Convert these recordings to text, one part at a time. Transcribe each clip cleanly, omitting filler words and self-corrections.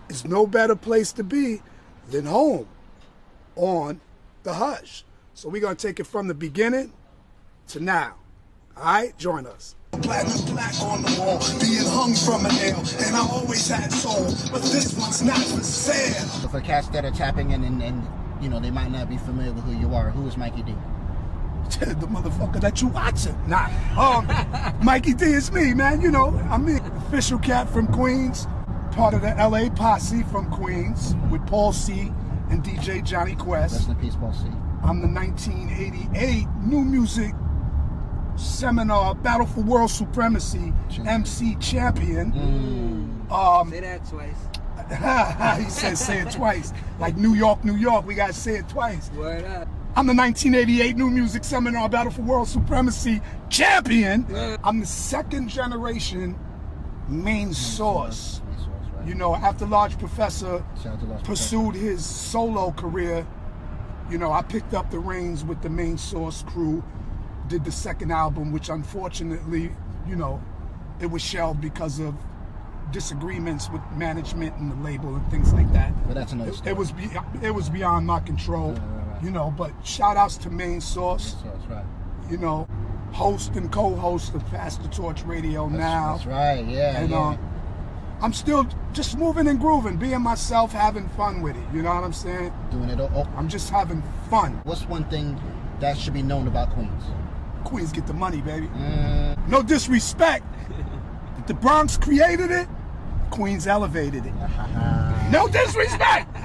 It's no better place to be than home on the Hush. So we're going to take it from the beginning to now. All right? Join us. Platinum black on the wall, being hung from a nail, and I always had soul, but this one's not for sale. For cats that are tapping in and you know, they might not be familiar with who you are, who is Mikey D? The motherfucker that you watching. Nah. Mikey D is me, man. You know, I'm the official cat from Queens, part of the LA posse from Queens with Paul C and DJ Johnny Quest. Rest in peace, Paul C. I'm the 1988 New Music Seminar Battle for World Supremacy MC champion. Say that twice. He said say it twice. Like New York, we gotta say it twice. Word up. I'm the 1988 New Music Seminar Battle for World Supremacy champion. I'm the second generation main source. Right. You know, after Large Professor pursued Professor. his solo career, you know, I picked up the reins with the main source crew, did the second album, which unfortunately, you know, it was shelved because of disagreements with management and the label and things like that. But that's another story. It was beyond my control, right. You know. But shout outs to Main Source, right. You know, host and co-host of Pass the Torch Radio now. That's right, yeah. And I'm still just moving and grooving, being myself, having fun with it. You know what I'm saying? Doing it all. I'm just having fun. What's one thing that should be known about Queens? Queens get the money, baby. No disrespect. The Bronx created it, Queens elevated it. No disrespect.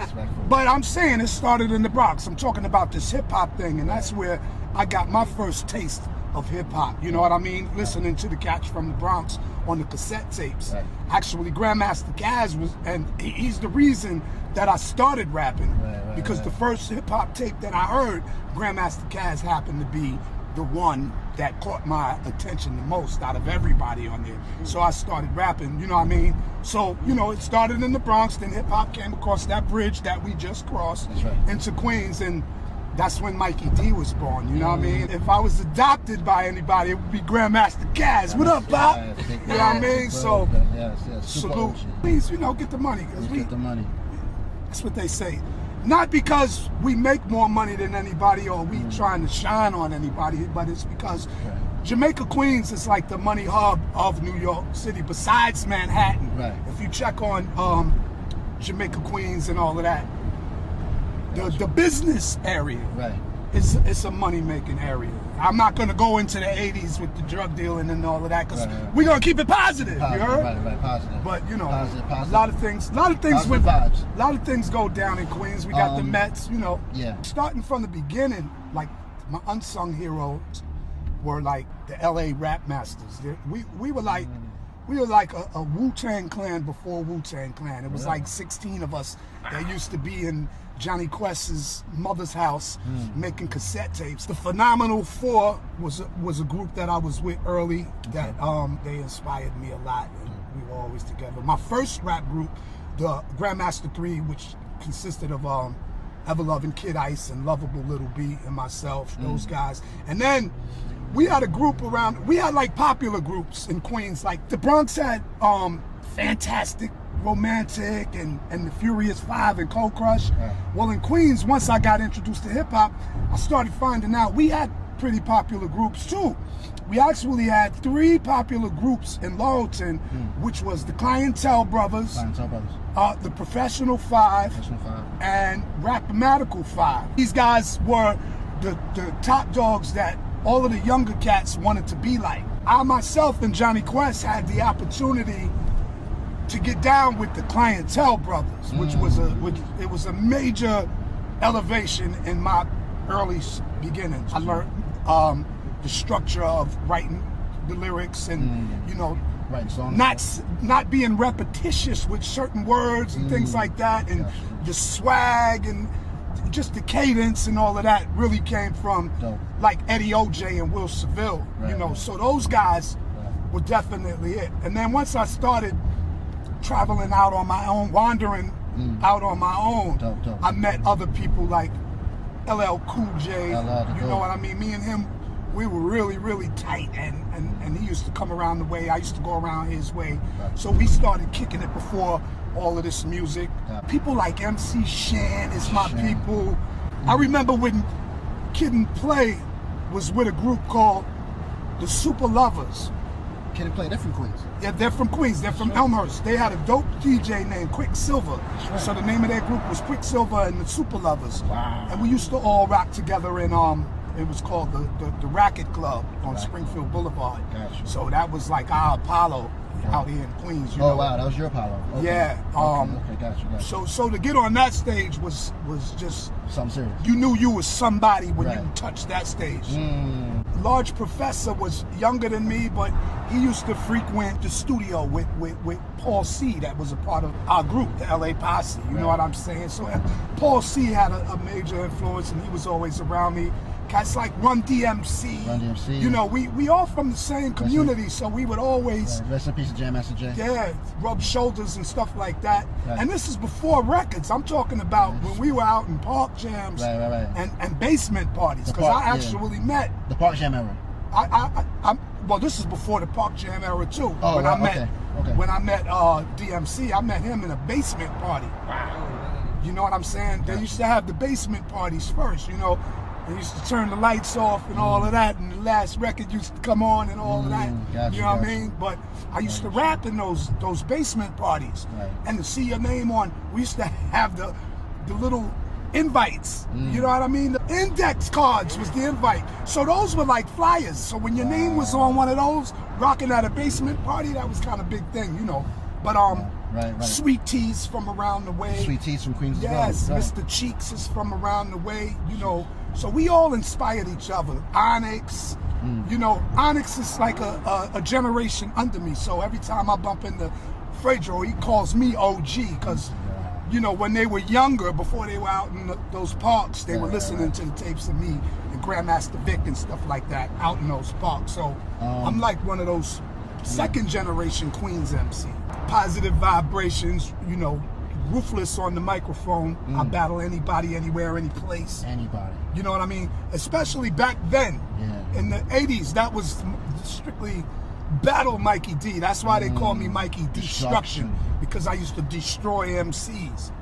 But I'm saying it started in the Bronx. I'm talking about this hip hop thing, and that's where I got my first taste of hip hop. You know what I mean? Listening to the cats from the Bronx on the cassette tapes. Right. Actually, Grandmaster Caz was, and he's the reason that I started rapping. Because the first hip hop tape that I heard, Grandmaster Caz happened to be the one that caught my attention the most out of everybody on there. So I started rapping, you know what I mean? So, you know, it started in the Bronx, then hip hop came across that bridge that we just crossed into Queens, and that's when Mikey D was born, you know what I mean? If I was adopted by anybody, it would be Grandmaster Caz. What up, Bob? You know what I mean? So, salute. Please, you know, get the money. Get the money. That's what they say. Not because we make more money than anybody or we trying to shine on anybody, but it's because Jamaica, Queens is like the money hub of New York City besides Manhattan. Right. If you check on Jamaica, Queens and all of that, the business area it's a money-making area. I'm not going to go into the 80s with the drug dealing and all of that because we're going to keep it positive, you heard? Right, positive. But, you know, positive. a lot of things vibes. A lot of things go down in Queens. We got the Mets, you know. Yeah. Starting from the beginning, like my unsung heroes were like the LA Rap Masters. We were like a Wu-Tang Clan before Wu-Tang Clan. It was like 16 of us that used to be in Johnny Quest's mother's house making cassette tapes. The Phenomenal Four was a group that I was with early that they inspired me a lot, and we were always together. My first rap group, the Grandmaster 3, which consisted of Ever Loving Kid Ice and Lovable Little B and myself, those guys. And then we had a group around, we had like popular groups in Queens, like the Bronx had Fantastic, Romantic, and the Furious Five and Cold Crush. Well, in Queens, once I got introduced to hip hop, I started finding out we had pretty popular groups too. We actually had 3 popular groups in Laurelton, which was the Clientele Brothers, the Professional Five, and Rapmatical Five. These guys were the top dogs that all of the younger cats wanted to be like. I myself and Johnny Quest had the opportunity to get down with the Clientele Brothers, which was a major elevation in my early beginnings. I learned the structure of writing the lyrics and you know, not being repetitious with certain words and things like that, and the swag and just the cadence and all of that really came from like Eddie OJ and Will Seville, you know. So those guys were definitely it. And then once I started traveling out on my own, wandering out on my own, I met other people like LL Cool J, you know what I mean? Me and him, we were really, really tight, and he used to come around the way, I used to go around his way. So we started kicking it before all of this music. Yeah. People like MC Shan is my people. I remember when Kid and Play was with a group called the Super Lovers. Kid and Play, they're from Queens. Yeah, they're from Queens. They're from Elmhurst. They had a dope DJ named Quicksilver. Right. So the name of their group was Quicksilver and the Super Lovers. Wow. And we used to all rock together in it was called the Racket Club on Springfield Boulevard. Gotcha. So that was like our Apollo out here in Queens. You know? Wow, that was your Apollo. Okay. Yeah. Okay, gotcha. So to get on that stage was just, Something serious. you knew you was somebody when Right. you touched that stage. Mm. Professor was younger than me, but he used to frequent the studio with Paul C. That was a part of our group, the LA Posse. You know what I'm saying? So Paul C. had a major influence, and he was always around me. Cats like Run DMC. Run DMC. You know, we all from the same community, so we would always Rest in peace to Jam Master Jay. rub shoulders and stuff like that. Right. And this is before records. I'm talking about when we were out in park jams Right. and basement parties. Because I actually met The Park Jam era. well, this is before the Park Jam era too. Oh, when right, I met okay. when I met DMC, I met him in a basement party. You know what I'm saying? They used to have the basement parties first. You know, they used to turn the lights off and all of that, and the last record used to come on and all of that. Gotcha, you know what I mean? But I used to rap in those basement parties, Right. and to see your name on, we used to have the little invites. You know what I mean? The index cards was the invite. So those were like flyers. So when your name was on one of those, rocking at a basement party, that was kind of a big thing, you know. But Right. Sweet Teas from around the way. Sweet Teas from Queens Yes, as well. Mr. Cheeks is from around the way, you know. So we all inspired each other. Onyx, you know, Onyx is like a generation under me. So every time I bump into Fredro, he calls me OG because, you know, when they were younger, before they were out in those parks, they were listening to the tapes of me and Grandmaster Vic and stuff like that out in those parks. So I'm like one of those second generation Queens MC. Positive vibrations, you know, ruthless on the microphone. I battle anybody, anywhere, any place. Anybody. You know what I mean? Especially back then, in the 80s, that was strictly battle Mikey D. That's why they call me Mikey Destruction, because I used to destroy MCs.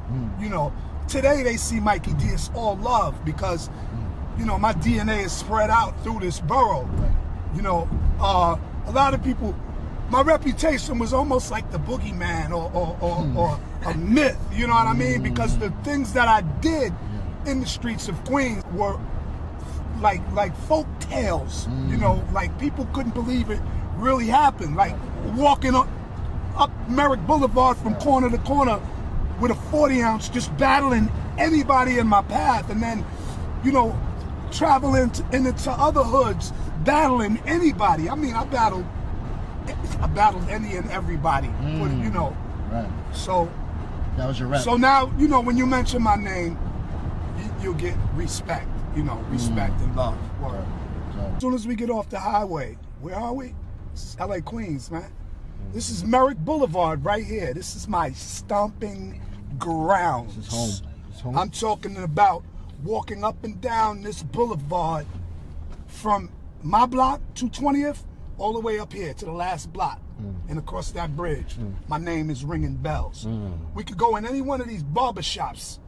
You know, today they see Mikey D as all love because, you know, my DNA is spread out through this borough. You know, a lot of people, my reputation was almost like the boogeyman or a myth, you know what I mean? Because the things that I did in the streets of Queens were like folk tales, you know, like people couldn't believe it really happened. Like walking up Merrick Boulevard from corner to corner with a 40 ounce, just battling anybody in my path, and then, you know, traveling into other hoods, battling anybody. I mean, I battled any and everybody, but, you know. Right. So that was your rap. So now, you know, when you mention my name, you'll get respect, you know, respect and love. Word. So, As soon as we get off the highway, where are we? This is LA Queens, man. This is Merrick Boulevard right here. This is my stomping grounds. this is home. It's home. I'm talking about walking up and down this boulevard from my block, 220th, all the way up here to the last block and across that bridge. My name is ringing bells. We could go in any one of these barbershops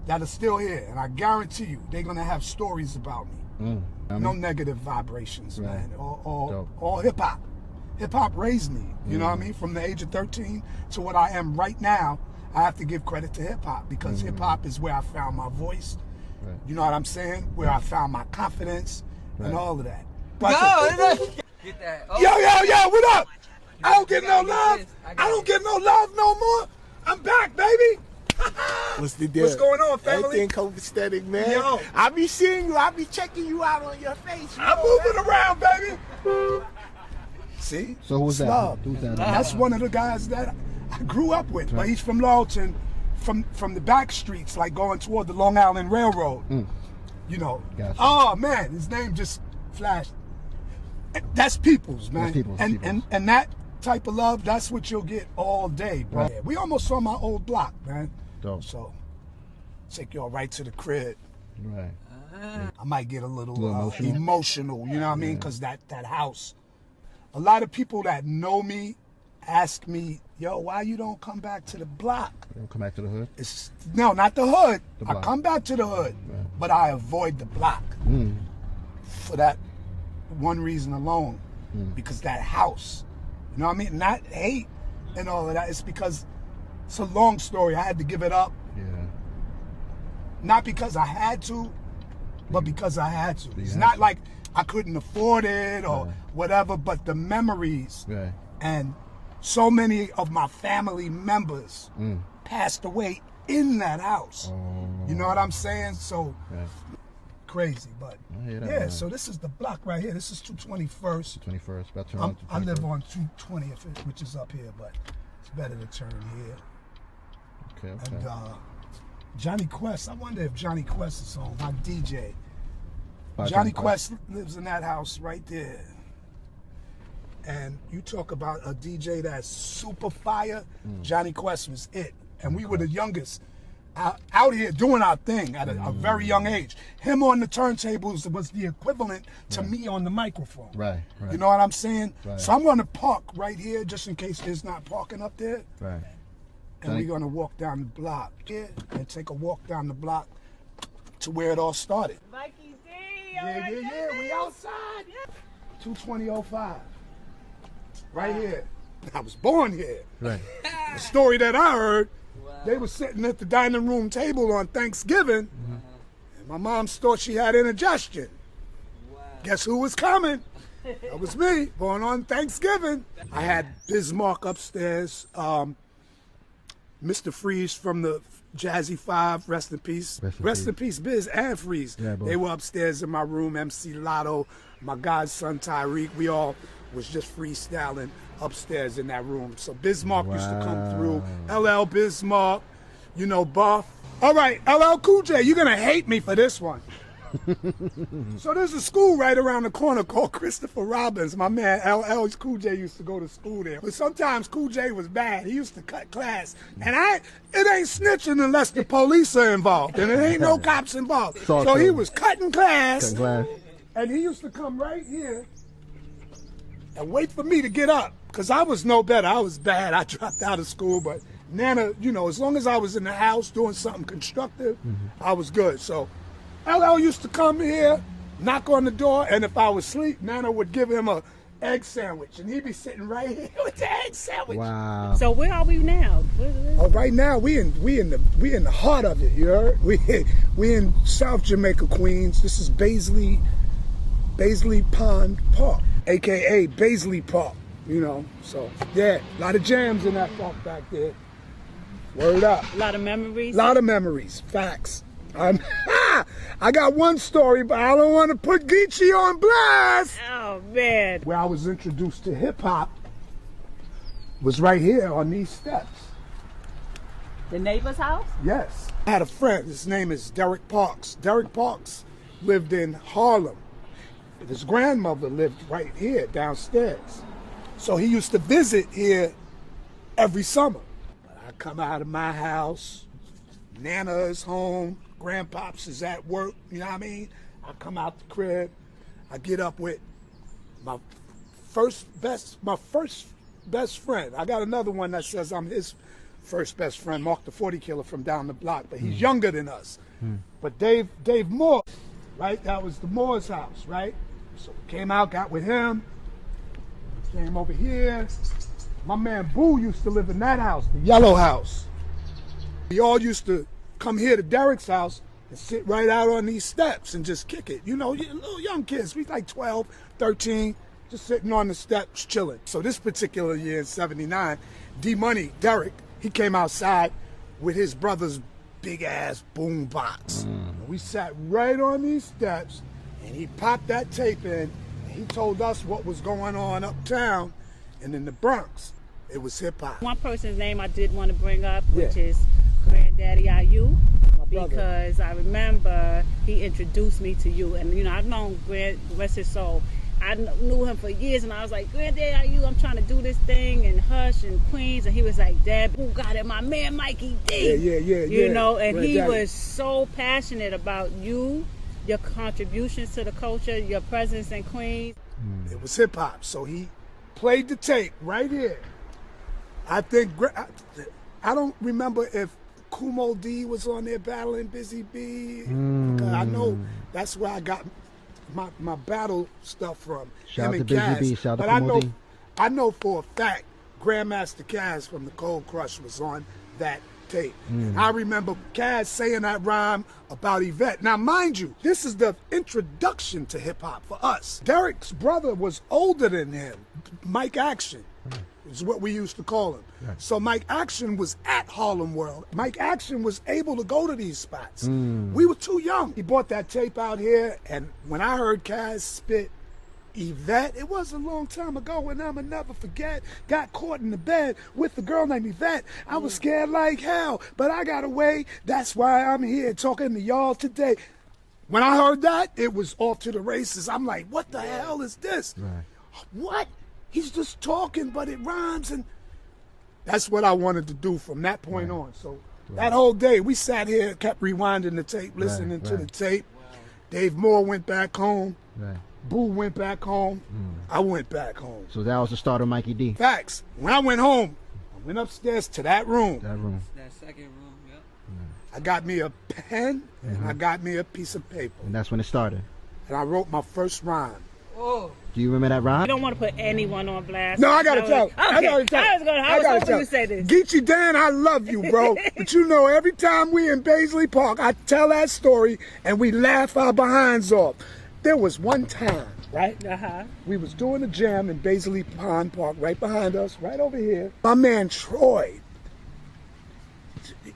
that are still here, and I guarantee you they're gonna have stories about me. No negative vibrations, man. All hip hop. Hip hop raised me, you know what I mean? From the age of 13 to what I am right now, I have to give credit to hip hop because hip hop is where I found my voice. You know what I'm saying? Where I found my confidence and all of that. Get that. Oh. Yo, what up? I don't get no love. I don't get no love no more. I'm back, baby. What's the deal? What's going on, family? Everything copacetic, man. Yo. I be seeing you. I be checking you out on your face. I'm moving around, baby. See? So who's that? Snub. Who's that? That's one of the guys that I grew up with. But he's from Lawton, from the back streets, like going toward the Long Island Railroad. You know. Gotcha. Oh man, his name just flashed. That's Peoples, man. That's Peoples, and that type of love, that's what you'll get all day, bro. Right. Yeah, we almost saw my old block, man. Dope. So take y'all right to the crib. Right. I might get a little emotional? you know what I mean? Because that house, a lot of people that know me ask me, yo, why you don't come back to the block? You don't come back to the hood? No, not the hood. The I block. come back to the hood, Right. but I avoid the block for that one reason alone, because that house, you know what I mean? Not hate and all of that. It's because it's a long story. I had to give it up, Yeah. not because I had to, but because I had to. It's had not to. like I couldn't afford it or Right. whatever, but the memories Right. and so many of my family members passed away in that house. You know what I'm saying? So Right. crazy, but I hear that, yeah. man. So this is the block right here. This is 221st. 21st. About to turn I on to live 21st. on 220th, which is up here, but it's better to turn here. Okay, okay. And Johnny Quest, I wonder if Johnny Quest is home, my DJ. Bye, Johnny Quest lives in that house right there. And you talk about a DJ that's super fire, Johnny Quest was it. And we were the youngest out here doing our thing at a very young age. Him on the turntables was the equivalent to me on the microphone. Right, right. You know what I'm saying? Right. So I'm going to park right here just in case there's not parking up there. Right. And we're going to walk down the block here and take a walk down the block to where it all started. Mikey D. Yeah, we outside. 22005. Right here. I was born here. Right. The story that I heard, they were sitting at the dining room table on Thanksgiving, and my mom thought she had indigestion. Guess who was coming? That was me, born on Thanksgiving. I had Bismarck upstairs, Mr. Freeze from the Jazzy Five, rest in peace. Rest in peace, Biz and Freeze. Yeah, boy. They were upstairs in my room, MC Lotto, my godson Tyreek. We all was just freestyling upstairs in that room. So Bismarck used to come through. LL Bismarck, you know, Buff. All right, LL Cool J, you're gonna hate me for this one. So there's a school right around the corner called Christopher Robbins. My man LL Cool J used to go to school there. But sometimes Cool J was bad. He used to cut class. And it ain't snitching unless the police are involved. And it ain't no cops involved. So he was cutting class. And he used to come right here and wait for me to get up. Because I was no better. I was bad. I dropped out of school. But Nana, you know, as long as I was in the house doing something constructive, I was good. So LL used to come here, knock on the door, and if I was asleep, Nana would give him a egg sandwich, and he'd be sitting right here with the egg sandwich. Wow. So where are we now? Oh, right now we in the heart of it. You heard? We in South Jamaica, Queens. This is Baisley Pond Park, aka Baisley Park. You know, so yeah, a lot of jams in that park back there. Word up. A lot of memories. A lot of memories. Facts. I got one story, but I don't want to put Geechee on blast. Oh man. Where I was introduced to hip hop was right here on these steps. The neighbor's house? Yes. I had a friend. His name is Derek Parks. Derek Parks lived in Harlem. His grandmother lived right here downstairs. So he used to visit here every summer. I come out of my house, Nana is home, Grandpops is at work, you know what I mean? I come out the crib, I get up with my first best friend. I got another one that says I'm his first best friend, Mark the 40 Killer from down the block, but he's younger than us. But Dave Moore, right? That was the Moore's house, right? So came out, got with him, came over here. My man Boo used to live in that house, the yellow house. We all used to come here to Derek's house and sit right out on these steps and just kick it. You know, little young kids, we like 12, 13, just sitting on the steps chilling. So this particular year in 79, D-Money, Derek, he came outside with his brother's big ass boom box. And we sat right on these steps and he popped that tape in and he told us what was going on uptown and in the Bronx. It was hip hop. One person's name I did want to bring up, which Yeah. is Granddaddy IU, brother. because I remember he introduced me to you, and you know I've known rest his soul. I knew him for years, and I was like, Granddaddy IU, I'm trying to do this thing in Hush and Queens, and he was like, Dad, who got it? My man Mikey D. Yeah. You know, and he Granddaddy. was so passionate about you, your contributions to the culture, your presence in Queens. It was hip hop. So he played the tape right here. I think I don't remember if Kumo D was on there battling Busy B. Because I know that's where I got my battle stuff from. Shout out him to and Busy Kaz. B. Shout out But to Kumo D. I know for a fact Grandmaster Kaz from the Cold Crush was on that tape. I remember Kaz saying that rhyme about Yvette. Now, mind you, this is the introduction to hip hop for us. Derek's brother was older than him, Mike Action. Is what we used to call him. Right. So Mike Action was at Harlem World. Mike Action was able to go to these spots. We were too young. He bought that tape out here, and when I heard Kaz spit Yvette, it was a long time ago, and I'ma never forget. Got caught in the bed with a girl named Yvette. I was scared like hell, but I got away. That's why I'm here talking to y'all today. When I heard that, it was off to the races. I'm like, what the hell is this? Right. What? He's just talking, but it rhymes, and that's what I wanted to do from that point on. So that whole day, we sat here, kept rewinding the tape, listening to the tape. Dave Moore went back home. Right. Boo went back home. I went back home. So that was the start of Mikey D. Facts. When I went home, I went upstairs to that room. That room. That second room, yep. I got me a pen and I got me a piece of paper. And that's when it started. And I wrote my first rhyme. Oh, Do you remember that I rhyme? don't want to put anyone on blast. No, I gotta tell. Okay. I gotta tell. I was hoping you say this. Geechee Dan, I love you, bro. But you know, every time we in Baisley Park, I tell that story and we laugh our behinds off. There was one time, right? We was doing a jam in Baisley Pond Park, right behind us, right over here. My man Troy,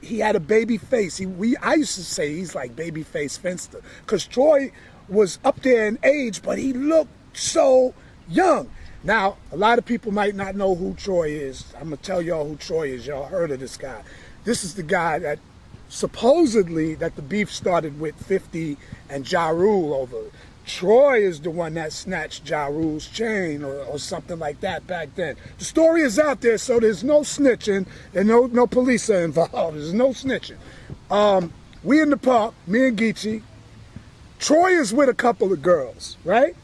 he had a baby face. I used to say he's like baby face Finster, because Troy was up there in age, but he looked so young. Now, a lot of people might not know who Troy is. I'm gonna tell y'all who Troy is. Y'all heard of this guy. This is the guy that supposedly that the beef started with 50 and Ja Rule over. Troy is the one that snatched Ja Rule's chain or something like that back then. The story is out there, so there's no snitching and no police are involved. There's no snitching. We in the park, me and Geechee. Troy is with a couple of girls, right?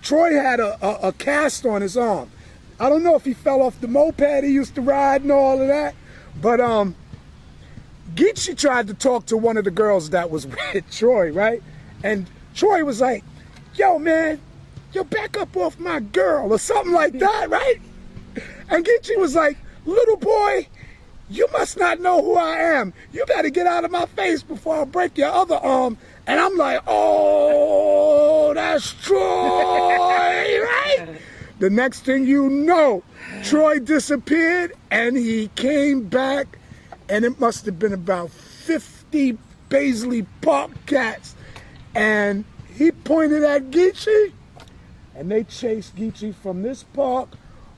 Troy had a cast on his arm. I don't know if he fell off the moped he used to ride and all of that, but Geechee tried to talk to one of the girls that was with Troy, right? And Troy was like, yo, man, yo, back up off my girl or something like that, right? And Geechee was like, little boy, you must not know who I am. You better get out of my face before I break your other arm. And I'm like, oh, that's Troy, right? The next thing you know, Troy disappeared and he came back, and it must have been about 50 Baisley Park cats. And he pointed at Geechee, and they chased Geechee from this park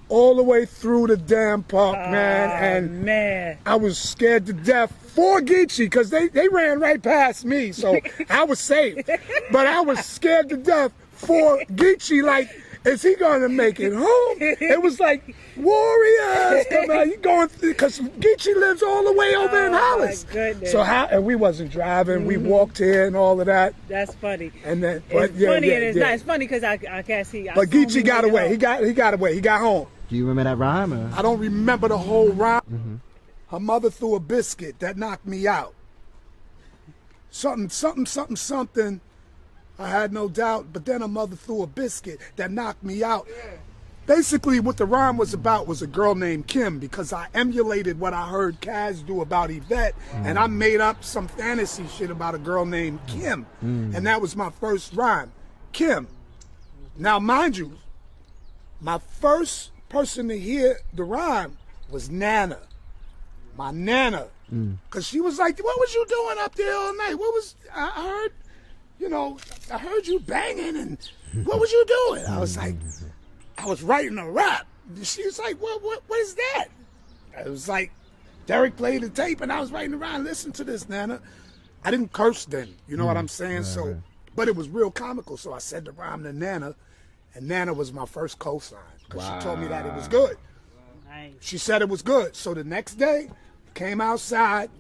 all the way through the damn park, man. And Man. I was scared to death for Geechee because they ran right past me, so I was safe. But I was scared to death for Geechee, like, is he gonna make it home? It was like, warriors, come on, you going through, because Geechee lives all the way over in Hollis. My goodness. So and we wasn't driving, we walked here and all of that. That's funny. And then, It's funny and it's not. It's funny because I can't see. But Geechee got away. He got away. He got home. Do you remember that rhyme? Or? I don't remember the whole rhyme. Her mother threw a biscuit that knocked me out. Something. I had no doubt, but then her mother threw a biscuit that knocked me out. Basically, what the rhyme was about was a girl named Kim, because I emulated what I heard Kaz do about Yvette, and I made up some fantasy shit about a girl named Kim. And that was my first rhyme, Kim. Now, mind you, my first person to hear the rhyme was Nana, my Nana. Because she was like, what was you doing up there all night? I heard you banging, and what was you doing? I was like, I was writing a rap. She was like, what is that? I was like, Derek played the tape and I was writing around, listen to this, Nana. I didn't curse then, you know what I'm saying? So, but it was real comical, so I said the rhyme to Nana, and Nana was my first cosign, because she told me that it was good. Nice. She said it was good. So the next day, came outside,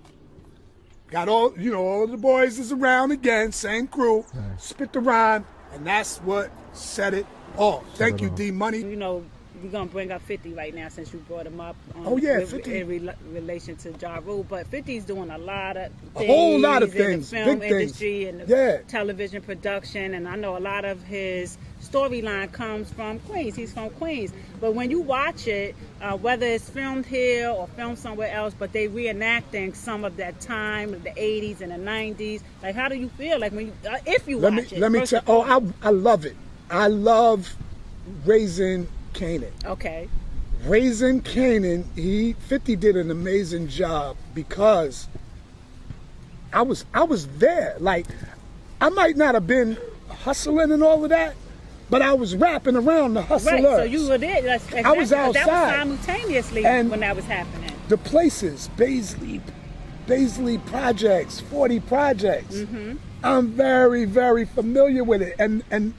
got all the boys is around again, same crew, spit the rhyme, and that's what set it off. Thank you, D Money. You know, we're gonna bring up 50 right now since you brought him up. Oh, yeah, 50. In relation to Ja Rule, but 50's doing a lot of things, A whole lot of in things, the film big things. industry and the Yeah. television production, and I know a lot of his storyline comes from Queens. He's from Queens, but when you watch it, whether it's filmed here or filmed somewhere else, but they reenacting some of that time, the 80s and the 90s. Like, how do you feel? Like when you, if you watch it? Let me first tell. of all? I love it. I love Raising Kanan. Okay. Raising Kanan, 50 did an amazing job because I was there. Like, I might not have been hustling and all of that, but I was rapping around the hustlers. Right, so you were there. That's exactly, I was outside. That was simultaneously And when that was happening. the places, Baisley Projects, 40 Projects. Mm-hmm. I'm very, very familiar with it, and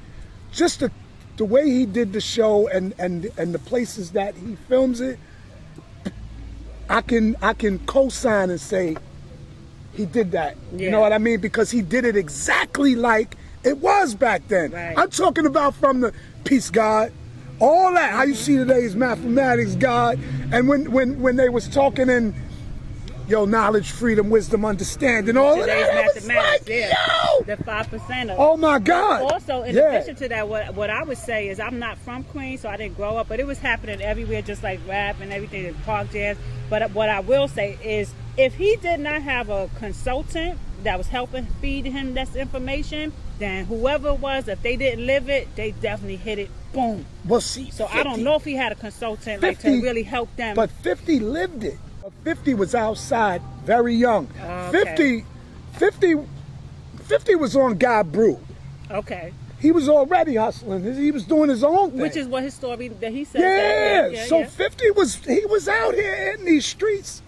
just the way he did the show and the places that he films it, I can co-sign and say he did that. Yeah. You know what I mean? Because he did it exactly like it was back then. Right. I'm talking about from the Peace God, all that. How you see today's mathematics God, and when they was talking in knowledge, freedom, wisdom, understanding, all of Today's that. I was mathematics, like, yeah. yo! The 5%. Oh my God! Also, in addition to that, what I would say is I'm not from Queens, so I didn't grow up, but it was happening everywhere, just like rap and everything, and park jazz. But what I will say is, if he did not have a consultant that was helping feed him this information, then whoever it was, if they didn't live it, they definitely hit it. Boom. Well, see, So 50, I don't know if he had a consultant 50, like to really help them. But 50 lived it. 50 was outside, very young. Okay. 50 was on God Brew. Okay. He was already hustling. He was doing his own thing. Which is what his story that he said. Yeah. So 50 was out here in these streets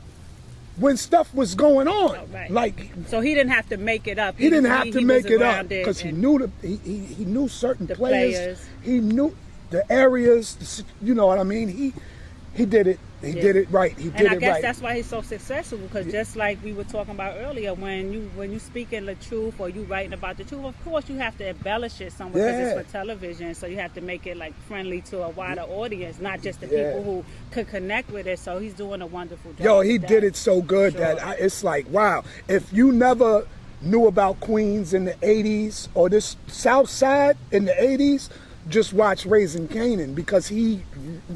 when stuff was going on. Oh, right. Like, so he didn't have to make it up. he didn't have to make was it up around it because he and knew he knew certain the players. players. He knew the areas. You know what I mean? He did it. He did it right. He did And I it guess right. that's why he's so successful, because just like we were talking about earlier, when you speaking the truth or you writing about the truth, of course you have to embellish it somewhere because Yeah. it's for television. So you have to make it like friendly to a wider audience, not just the Yeah. people who could connect with it. So he's doing a wonderful job. Yo, he with that. did it so good Sure. that it's like, wow. If you never knew about Queens in the 80s or this South Side in the 80s, just watch Raising Kanan because he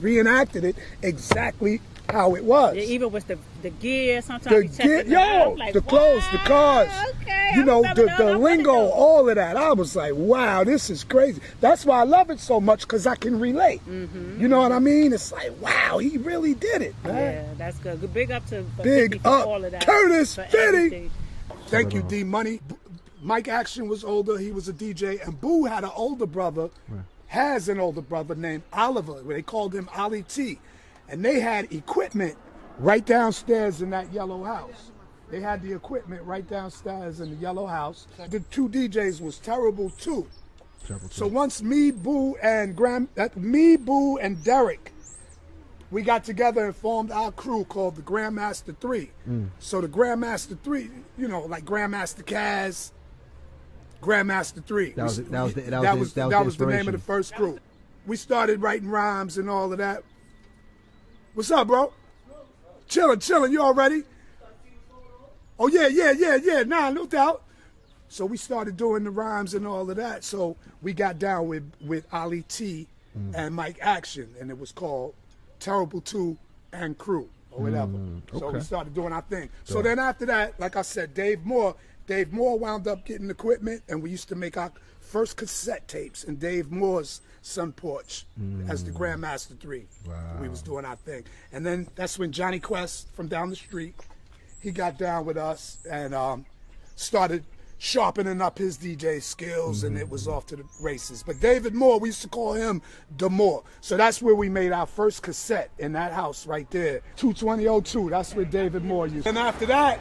reenacted it exactly how it was. Yeah, even with the gear, sometimes The you check it gear, out, like, the clothes, the wow, cars, okay, you I know, never the known. I wanna lingo, know. all of that. I was like, wow, this is crazy. That's why I love it so much, because I can relate. Mm-hmm. You know what I mean? It's like, wow, he really did it, man. Yeah, that's good. Big up to Big 50 for up, all of that. Curtis for 50. everything. Thank you, D Money. Mike Action was older. He was a DJ, and Boo had an older brother. Has an older brother named Oliver. They called him Ollie T, and they had equipment right downstairs in that yellow house. They had the equipment right downstairs in the yellow house. The two DJs was terrible too. So once me, Boo, and Derek, we got together and formed our crew called the Grandmaster 3. So the Grandmaster 3, you know, like Grandmaster Kaz, Grandmaster 3. That was the name of the first crew. We started writing rhymes and all of that. What's up, bro? Chilling. You all ready? Oh, yeah. Nah, no doubt. So we started doing the rhymes and all of that. So we got down with Ali T and Mike Action, and it was called Terrible 2 and Crew or whatever. So we started doing our thing. So then after that, like I said, Dave Moore wound up getting equipment, and we used to make our first cassette tapes in Dave Moore's Sun Porch as the Grandmaster 3. Wow. We was doing our thing. And then that's when Johnny Quest from down the street, he got down with us and started sharpening up his DJ skills, and it was off to the races. But David Moore, we used to call him the Moore. So that's where we made our first cassette, in that house right there, 22002. That's where David Moore used. And after that,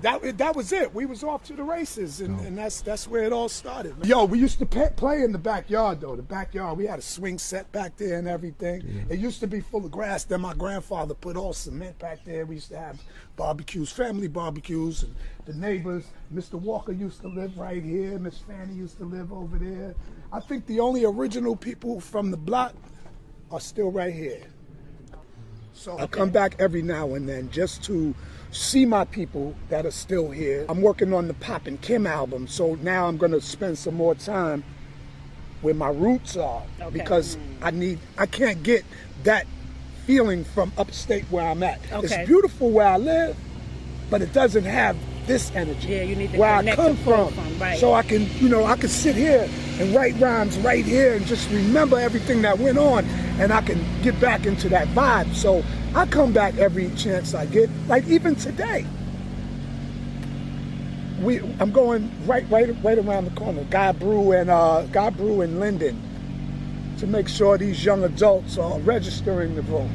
that was it. We was off to the races, and that's where it all started. Yo, we used to play in the backyard, though. The backyard, we had a swing set back there and everything. Yeah. It used to be full of grass. Then my grandfather put all cement back there. We used to have barbecues, family barbecues, and the neighbors. Mr. Walker used to live right here. Miss Fanny used to live over there. I think the only original people from the block are still right here. So I come back every now and then just to see my people that are still here. I'm working on the Pop and Kim album, so now I'm gonna spend some more time where my roots are, because I can't get that feeling from upstate where I'm at. Okay. It's beautiful where I live, but it doesn't have this energy. Yeah, you need to where I connect come to pull from. right. So I can, I can sit here and write rhymes right here and just remember everything that went on, and I can get back into that vibe. So I come back every chance I get. Like even today, I'm going right around the corner, Guy Brew and Linden, to make sure these young adults are registering to vote.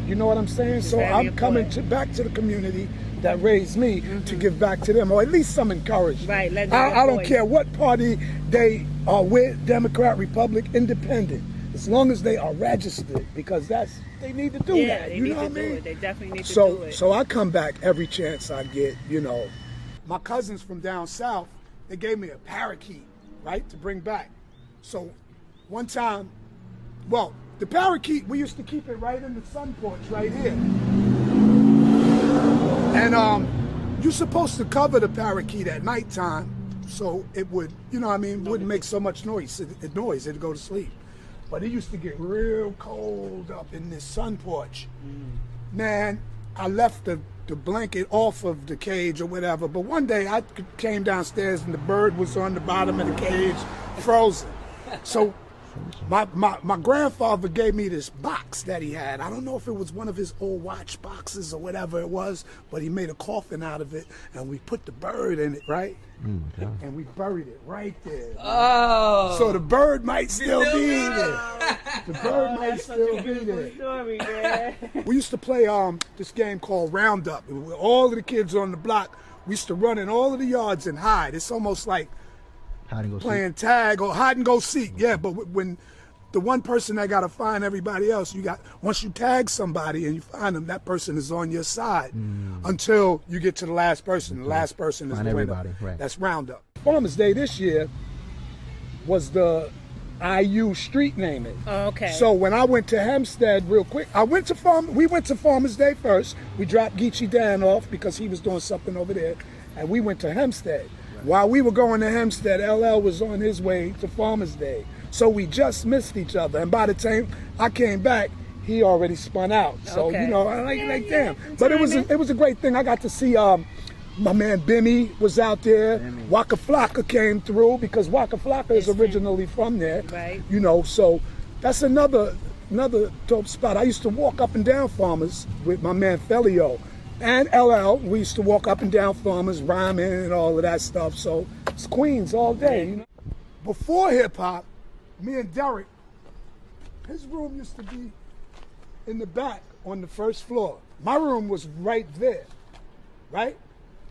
You know what I'm saying? So I'm coming back to the community that raised me to give back to them, or at least some encouragement. Right. Let them I don't voice. care what party they are with, Democrat, Republic, Independent, as long as they are registered, because they need to do that. They You need know to what I do mean? it. They definitely need to do it. So I come back every chance I get, My cousins from down south, they gave me a parakeet, right, to bring back. So one time, the parakeet, we used to keep it right in the sun porch right here. And you're supposed to cover the parakeet at nighttime so it would, wouldn't make so much noise. It'd go to sleep. But it used to get real cold up in this sun porch. Man, I left the blanket off of the cage or whatever, but one day I came downstairs and the bird was on the bottom of the cage, frozen. So my grandfather gave me this box that he had. I don't know if it was one of his old watch boxes or whatever it was, but he made a coffin out of it, and we put the bird in it, right? And we buried it right there. Oh. So the bird might still be there. The bird might still be there. Story, man. We used to play this game called Roundup. All of the kids on the block, we used to run in all of the yards and hide. It's almost like playing tag or hide and go seek. Yeah, but when the one person that got to find everybody else, once you tag somebody and you find them, that person is on your side until you get to the last person. The last person is the winner. Everybody, right. That's Roundup. Farmers Day this year was the IU street naming. Oh, okay. So when I went to Hempstead real quick, we went to Farmers Day first. We dropped Geechee Dan off because he was doing something over there, and we went to Hempstead. While we were going to Hempstead, LL was on his way to Farmers Day. So we just missed each other. And by the time I came back, he already spun out. So, Okay. I like damn. But it was a great thing. I got to see my man Bimmy was out there. Waka Flocka came through because Waka Flocka is originally from there. Right. So that's another dope spot. I used to walk up and down Farmers with my man Felio. And LL, we used to walk up and down Farmers, rhyming and all of that stuff. So it's Queens all day. Before hip hop, me and Derek, his room used to be in the back on the first floor. My room was right there, right?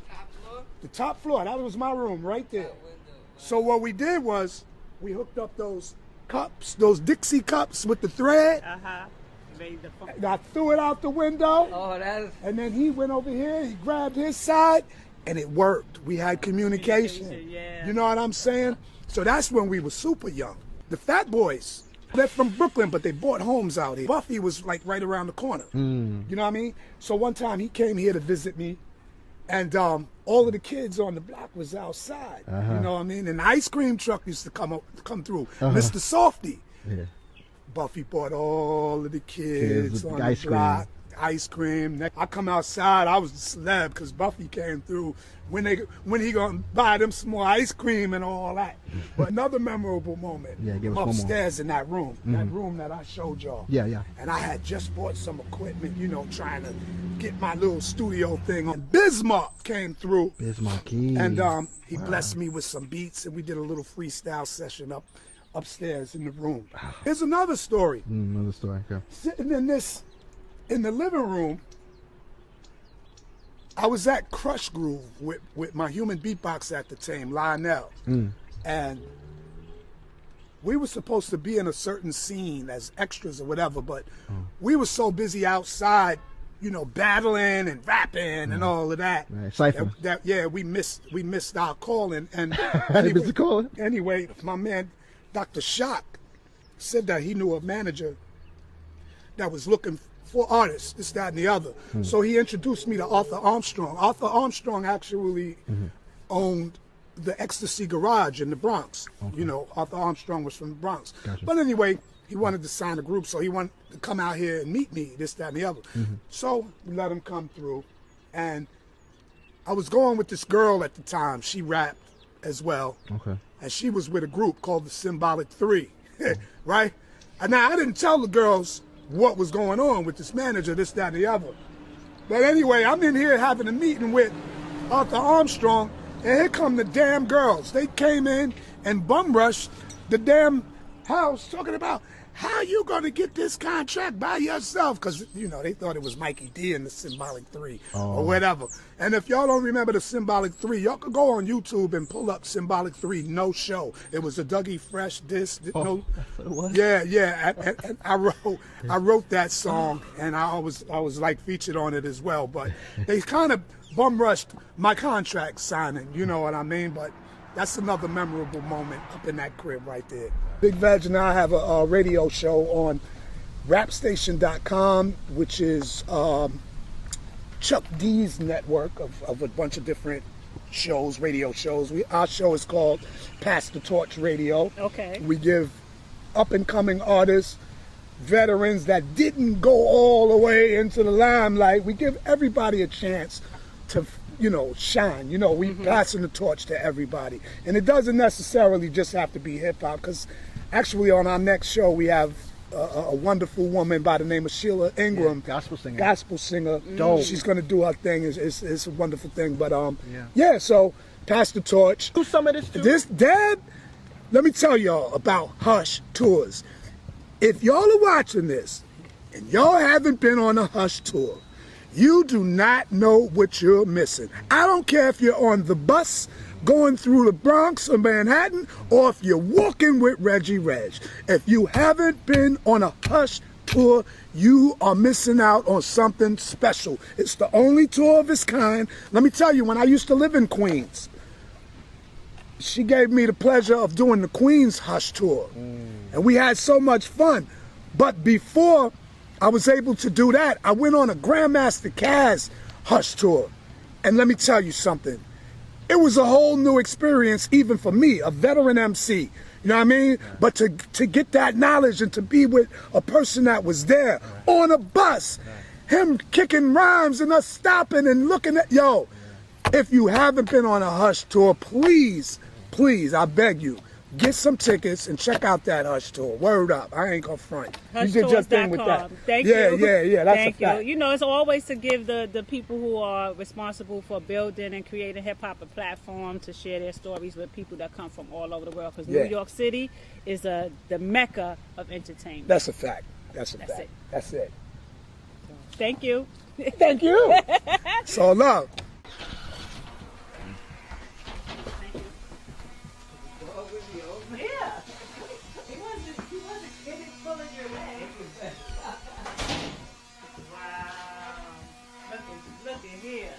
Top floor? The top floor, that was my room right there. So what we did was we hooked up those cups, those Dixie cups with the thread. And I threw it out the window. Oh, that's... And then he went over here, he grabbed his side, and it worked. We had communication. Yeah. You know what I'm saying? So that's when we were super young. The Fat Boys, they're from Brooklyn, but they bought homes out here. Buffy was like right around the corner. You know what I mean? So one time he came here to visit me, and all of the kids on the block was outside. You know what I mean? And the ice cream truck used to come through. Mr. Softy. Yeah. Buffy bought all of the kids on the ice block, ice cream. I come outside, I was a celeb because Buffy came through. When he gonna buy them some more ice cream and all that. But another memorable moment, give us one more. upstairs in that room, that room that I showed y'all. Yeah. And I had just bought some equipment, trying to get my little studio thing on. Bismarck came through. Bismarck. And he blessed me with some beats, and we did a little freestyle session upstairs in the room. Here's another story. Another story. Okay. Sitting in the living room, I was at Crush Groove with my human beatbox at the time, Lionel. And we were supposed to be in a certain scene as extras or whatever, but we were so busy outside, battling and rapping and all of that. Right. Cypher. We missed our calling. And Mr. Cole. anyway, my man Dr. Shock said that he knew a manager that was looking for artists, this, that, and the other. So he introduced me to Arthur Armstrong. Arthur Armstrong actually owned the Ecstasy Garage in the Bronx. You know, Arthur Armstrong was from the Bronx. Gotcha. But anyway, he wanted to sign a group, so he wanted to come out here and meet me, this, that, and the other. So we let him come through, and I was going with this girl at the time. She rapped as well. Okay. And she was with a group called the Symbolic Three, right? And now I didn't tell the girls what was going on with this manager, this, that, and the other. But anyway, I'm in here having a meeting with Arthur Armstrong, and here come the damn girls. They came in and bum rushed the damn house talking about, how you gonna get this contract by yourself? Because, you know, they thought it was Mikey D and the Symbolic Three or whatever. And if y'all don't remember the Symbolic Three, y'all could go on YouTube and pull up Symbolic Three No Show. It was a Dougie Fresh disc. No, yeah. And I wrote that song, and I was like featured on it as well. But they kind of bum rushed my contract signing. You know what I mean? But that's another memorable moment up in that crib right there. Big Veg and I have a radio show on rapstation.com, which is Chuck D's network of a bunch of different shows, radio shows. Our show is called Pass the Torch Radio. Okay. We give up-and-coming artists, veterans that didn't go all the way into the limelight, we give everybody a chance to, you know, shine. You know, we passing the torch to everybody. And it doesn't necessarily just have to be hip-hop, because actually on our next show we have a wonderful woman by the name of Sheila Ingram. Yeah, gospel singer. Gospel singer. Dope. She's going to do her thing. It's a wonderful thing. But yeah, so pass the torch. Do some of this too. This, Dad, let me tell y'all about Hush Tours. If y'all are watching this and y'all haven't been on a Hush tour, you do not know what you're missing. I don't care if you're on the bus going through the Bronx or Manhattan, or if you're walking with Reggie Reg. If you haven't been on a Hush tour, you are missing out on something special. It's the only tour of its kind. Let me tell you, when I used to live in Queens, she gave me the pleasure of doing the Queens Hush tour. And we had so much fun. But before I was able to do that, I went on a Grandmaster Caz Hush tour. And let me tell you something. It was a whole new experience, even for me, a veteran MC. You know what I mean? But to get that knowledge and to be with a person that was there on a bus, him kicking rhymes and us stopping and looking at, yo, if you haven't been on a Hush tour, please, I beg you, get some tickets and check out that Hush tour. Word up. I ain't gonna front. You did your thing with that. Thank you. Yeah. That's Thank a fact. you. You know, it's always to give the people who are responsible for building and creating hip-hop a platform to share their stories with people that come from all over the world. Because New York City is the mecca of entertainment. That's a fact. That's That's fact. it. That's it. Thank you. Thank you. So love. Yeah. He wasn't getting full of your leg. Wow. Look at here.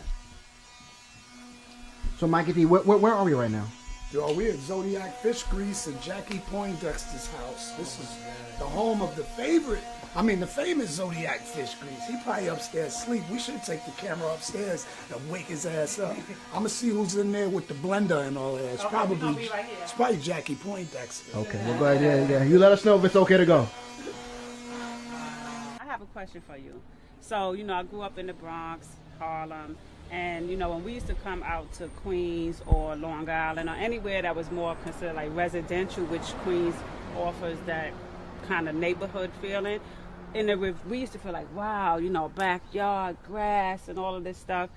So, Mikey D, where are we right now? Yo, we're at Zodiac Fish Grease in Jackie Poindexter's house. This is the home of the famous Zodiac Fish Grease. He probably upstairs asleep. We should take the camera upstairs and wake his ass up. I'm gonna see who's in there with the blender and all that. It's We're gonna be right here. it's probably Jackie Poindexter. Okay, we'll go ahead. Yeah. You let us know if it's okay to go. I have a question for you. So, you know, I grew up in the Bronx, Harlem, and, you know, when we used to come out to Queens or Long Island or anywhere that was more considered like residential, which Queens offers that kind of neighborhood feeling, we used to feel like, wow, you know, backyard, grass, and all of this stuff.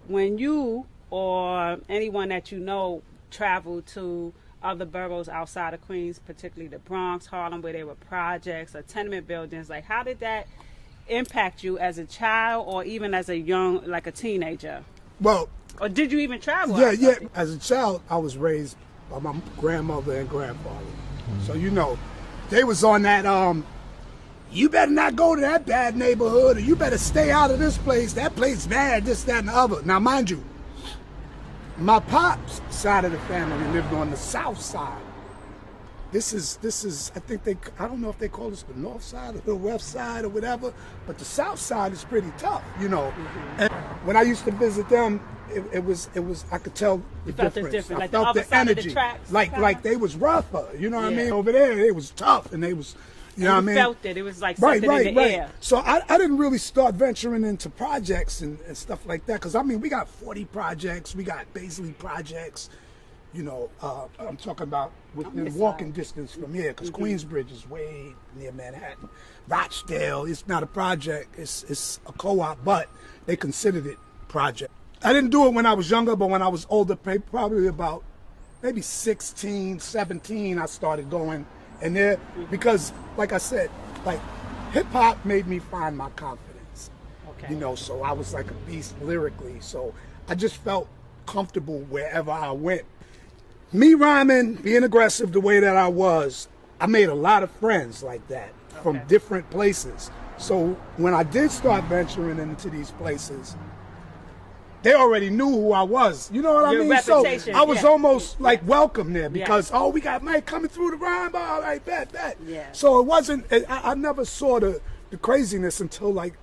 When you or anyone that you know traveled to other boroughs outside of Queens, particularly the Bronx, Harlem, where there were projects or tenement buildings, like how did that impact you as a child or even as a young, like a teenager? Well, Or did you even travel? yeah. As a child, I was raised by my grandmother and grandfather. So, you know, they was on that, you better not go to that bad neighborhood, or you better stay out of this place. That place bad, this, that, and the other. Now, mind you, my pop's side of the family lived on the south side. this is I think I don't know if they call this the north side or the west side or whatever, but the south side is pretty tough, you know. And when I used to visit them, it was I could tell the felt the difference. difference, I like the felt other the side of the energy, tracks, like kinda. they was rougher, you know what I Yeah. mean? Over there, it was tough, and they was, you know what I mean? felt it. It was like something in the air. So I didn't really start venturing into projects and stuff like that, because I mean, we got 40 projects, we got Baisley projects, you know. I'm talking about within walking distance from here, because Queensbridge is way near Manhattan. Rochdale, it's not a project, it's a co-op, but they considered it project. I didn't do it when I was younger, but when I was older, probably about maybe 16, 17, I started going in there, because like I said, like hip hop made me find my confidence. Okay. You know, so I was like a beast lyrically. So I just felt comfortable wherever I went. Me rhyming, being aggressive the way that I was, I made a lot of friends like that from different places. So when I did start venturing into these places, they already knew who I was. You know what Your I mean? So reputation, I was yeah. almost like welcome there, because, oh, we got Mike coming through the rhyme. All right, bet. Yeah. So it wasn't, I never saw the craziness until like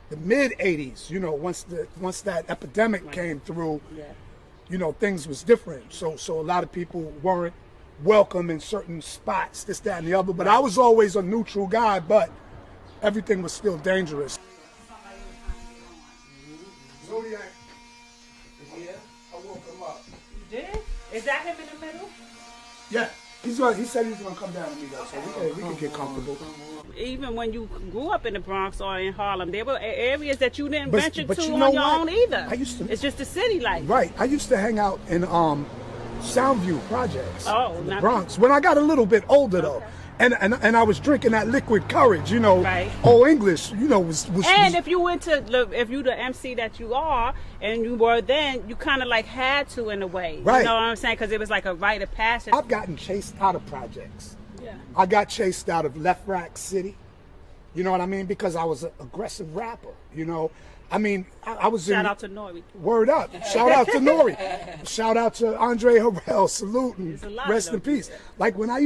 the mid 80s, you know, once that epidemic came through, Yeah. you know, things was different. So a lot of people weren't welcome in certain spots, this, that, and the other. But I was always a neutral guy, but everything was still dangerous. Zodiac is here. I woke him up. You did? Is that him in the middle? Yeah. He said he's gonna come down with me though, so we can get comfortable. Even when you grew up in the Bronx or in Harlem, there were areas that you didn't But venture to you on know your what? own either. I used to- It's just the city life. Right. I used to hang out in Soundview projects Oh, in the not- Bronx. When I got a little bit older though. And I was drinking that liquid courage, you know. Right. Old English, you know, was And if you went to, if you the MC that you are, and you were then, you kind of like had to in a way. Right. You know what I'm saying? Because it was like a rite of passage. I've gotten chased out of projects. Yeah. I got chased out of Left Rack City. You know what I mean? Because I was an aggressive rapper, you know. I mean, I was Shout in... out to Nori. Word up. Shout out to Nori. Shout out to Andre Harrell. Salute and There's a lot rest of in them. peace. Like when I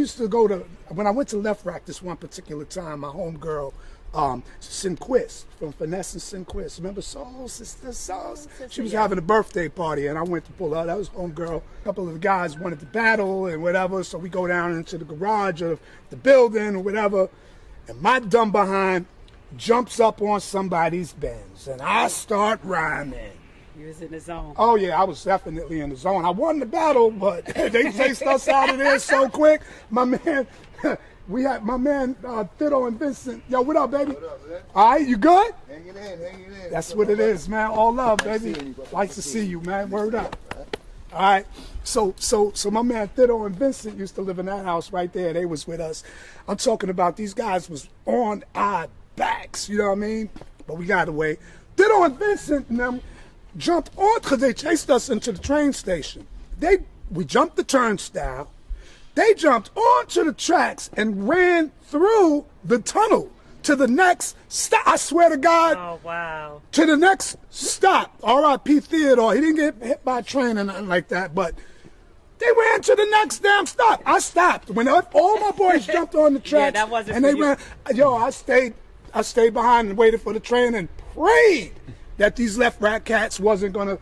went to Left Rack this one particular time, my homegirl, Sinquist from Finesse and Sinquist. Remember Soul Sister Soul? She was having a birthday party and I went to pull her. That was homegirl. A couple of the guys wanted to battle and whatever, so we go down into the garage of the building or whatever, and my dumb behind jumps up on somebody's Benz and I start rhyming. You was in the zone. Oh yeah, I was definitely in the zone. I won the battle, but they chased us out of there so quick. My man, Fiddle and Vincent. Yo, what up, baby? What up, man? All right, you good? Hanging in. That's what it is, man. All love, baby. Nice to see you, man. Word up. All right. So my man Fiddle and Vincent used to live in that house right there. They was with us. I'm talking about these guys was on our backs, you know what I mean? But we got away. Fiddle and Vincent and them jumped on because they chased us into the train station. We jumped the turnstile. They jumped onto the tracks and ran through the tunnel to the next stop. I swear to God. Oh, wow. To the next stop. R.I.P. Theodore. He didn't get hit by a train or nothing like that, but they ran to the next damn stop. I stopped. When all my boys jumped on the tracks, that wasn't and for they you. ran. Yo, I stayed behind and waited for the train and prayed that these Left Rack cats wasn't gonna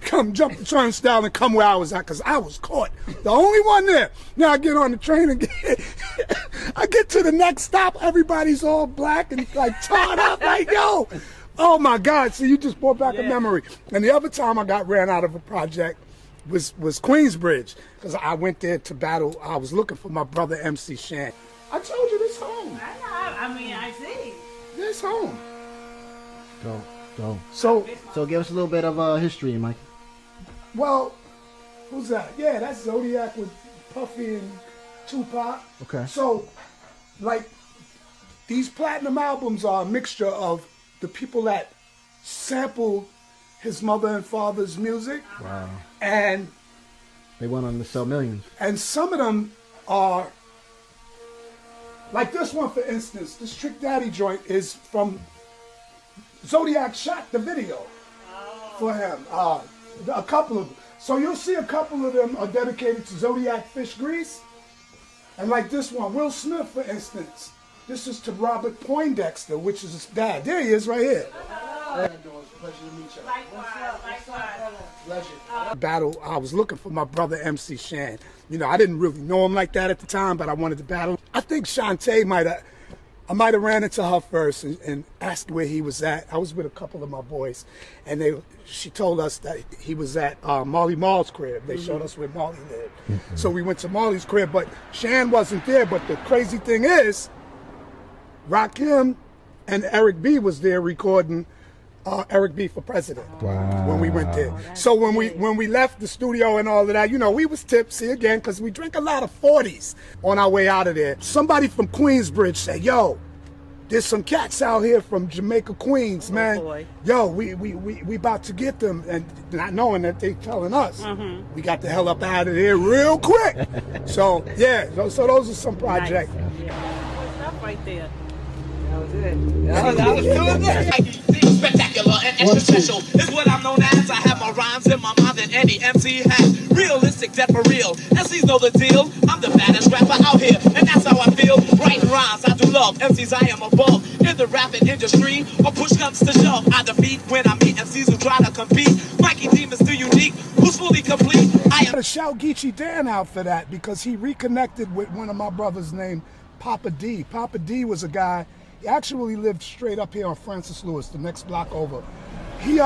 come jump the turnstile and come where I was at, because I was caught. The only one there. Now I get on the train and I get to the next stop. Everybody's all black and like tarred up. Like, yo, oh my God. So you just brought back a memory. And the other time I got ran out of a project was Queensbridge, because I went there to battle. I was looking for my brother MC Shan. I told you this home. I see. This home. Go. So, So give us a little bit of history, Mike. well, who's that? Yeah, that's Zodiac with Puffy and Tupac. Okay. So, like, these platinum albums are a mixture of the people that sampled his mother and father's music. Wow. And They went on to sell millions. some of them are, like this one, for instance, this Trick Daddy joint is from Zodiac shot the video for him. A couple of them. So you'll see a couple of them are dedicated to Zodiac Fish Grease. And like this one, Will Smith, for instance, this is to Robert Poindexter, which is his dad. There he is, right here. Pleasure to meet you. Pleasure. Battle. I was looking for my brother MC Shan. You know, I didn't really know him like that at the time, but I wanted to battle. I think Shantae I might have ran into her first and asked where he was at. I was with a couple of my boys, and she told us that he was at Marley Marl's crib. They showed us where Marley lived. So we went to Marley's crib, but Shan wasn't there. But the crazy thing is, Rakim and Eric B was there recording Eric B for President. Wow. When we went there. So when we left the studio and all of that, you know, we was tipsy again because we drank a lot of 40s on our way out of there. Somebody from Queensbridge said, yo, there's some cats out here from Jamaica, Queens, man. Boy. Yo, we about to get them, and not knowing that they telling us, we got the hell up out of there real quick. So yeah, so those are some projects. Nice. Yeah. What's up right there? That was it. That was doing it. Spectacular and extra special is what I'm known as. I have more rhymes in my mind than any MC has. Realistic, that for real. MCs know the deal. I'm the baddest rapper out here, and that's how I feel. Writing rhymes, I do love. MCs, I am above. In the rapping industry, or push comes to shove, I defeat when I meet MCs who try to compete. Mikey team is still unique. Who's fully complete? I am. To shout Geechee Dan out for that because he reconnected with one of my brothers named Papa D. Papa D was a guy. He actually lived straight up here on Francis Lewis, the next block over. He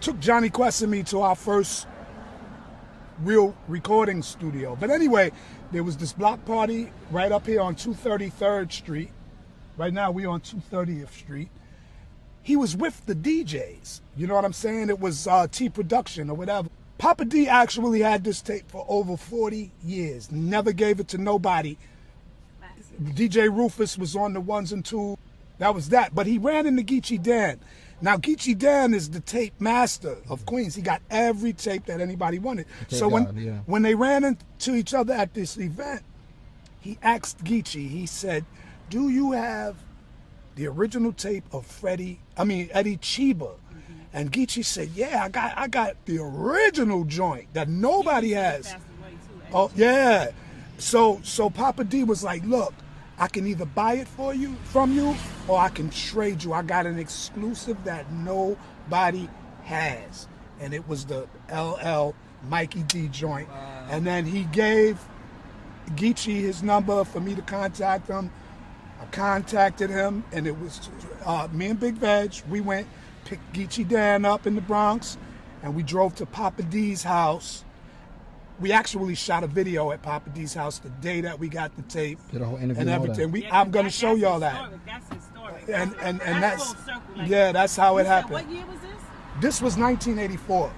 took Johnny Quest and me to our first real recording studio. But anyway, there was this block party right up here on 233rd Street. Right now we're on 230th Street. He was with the DJs. You know what I'm saying? It was T Production or whatever. Papa D actually had this tape for over 40 years. Never gave it to nobody. DJ Rufus was on the 1s and 2s. That was that. But he ran into Geechee Dan. Now, Geechee Dan is the tape master of Queens. He got every tape that anybody wanted. So when they ran into each other at this event, he asked Geechee, he said, do you have the original tape of Eddie Chiba? And Geechee said, yeah, I got the original joint that nobody has. Oh, yeah. So Papa D was like, look, I can either buy it from you, or I can trade you. I got an exclusive that nobody has. And it was the LL Mikey D joint. And then he gave Geechee his number for me to contact him. I contacted him, and it was me and Big Veg. We went, picked Geechee Dan up in the Bronx, and we drove to Papa D's house. We actually shot a video at Papa D's house the day that we got the tape. Did a whole interview and everything. I'm going to show y'all that. That's historic. And that's yeah, that's how it happened. What year was this? This was 1984.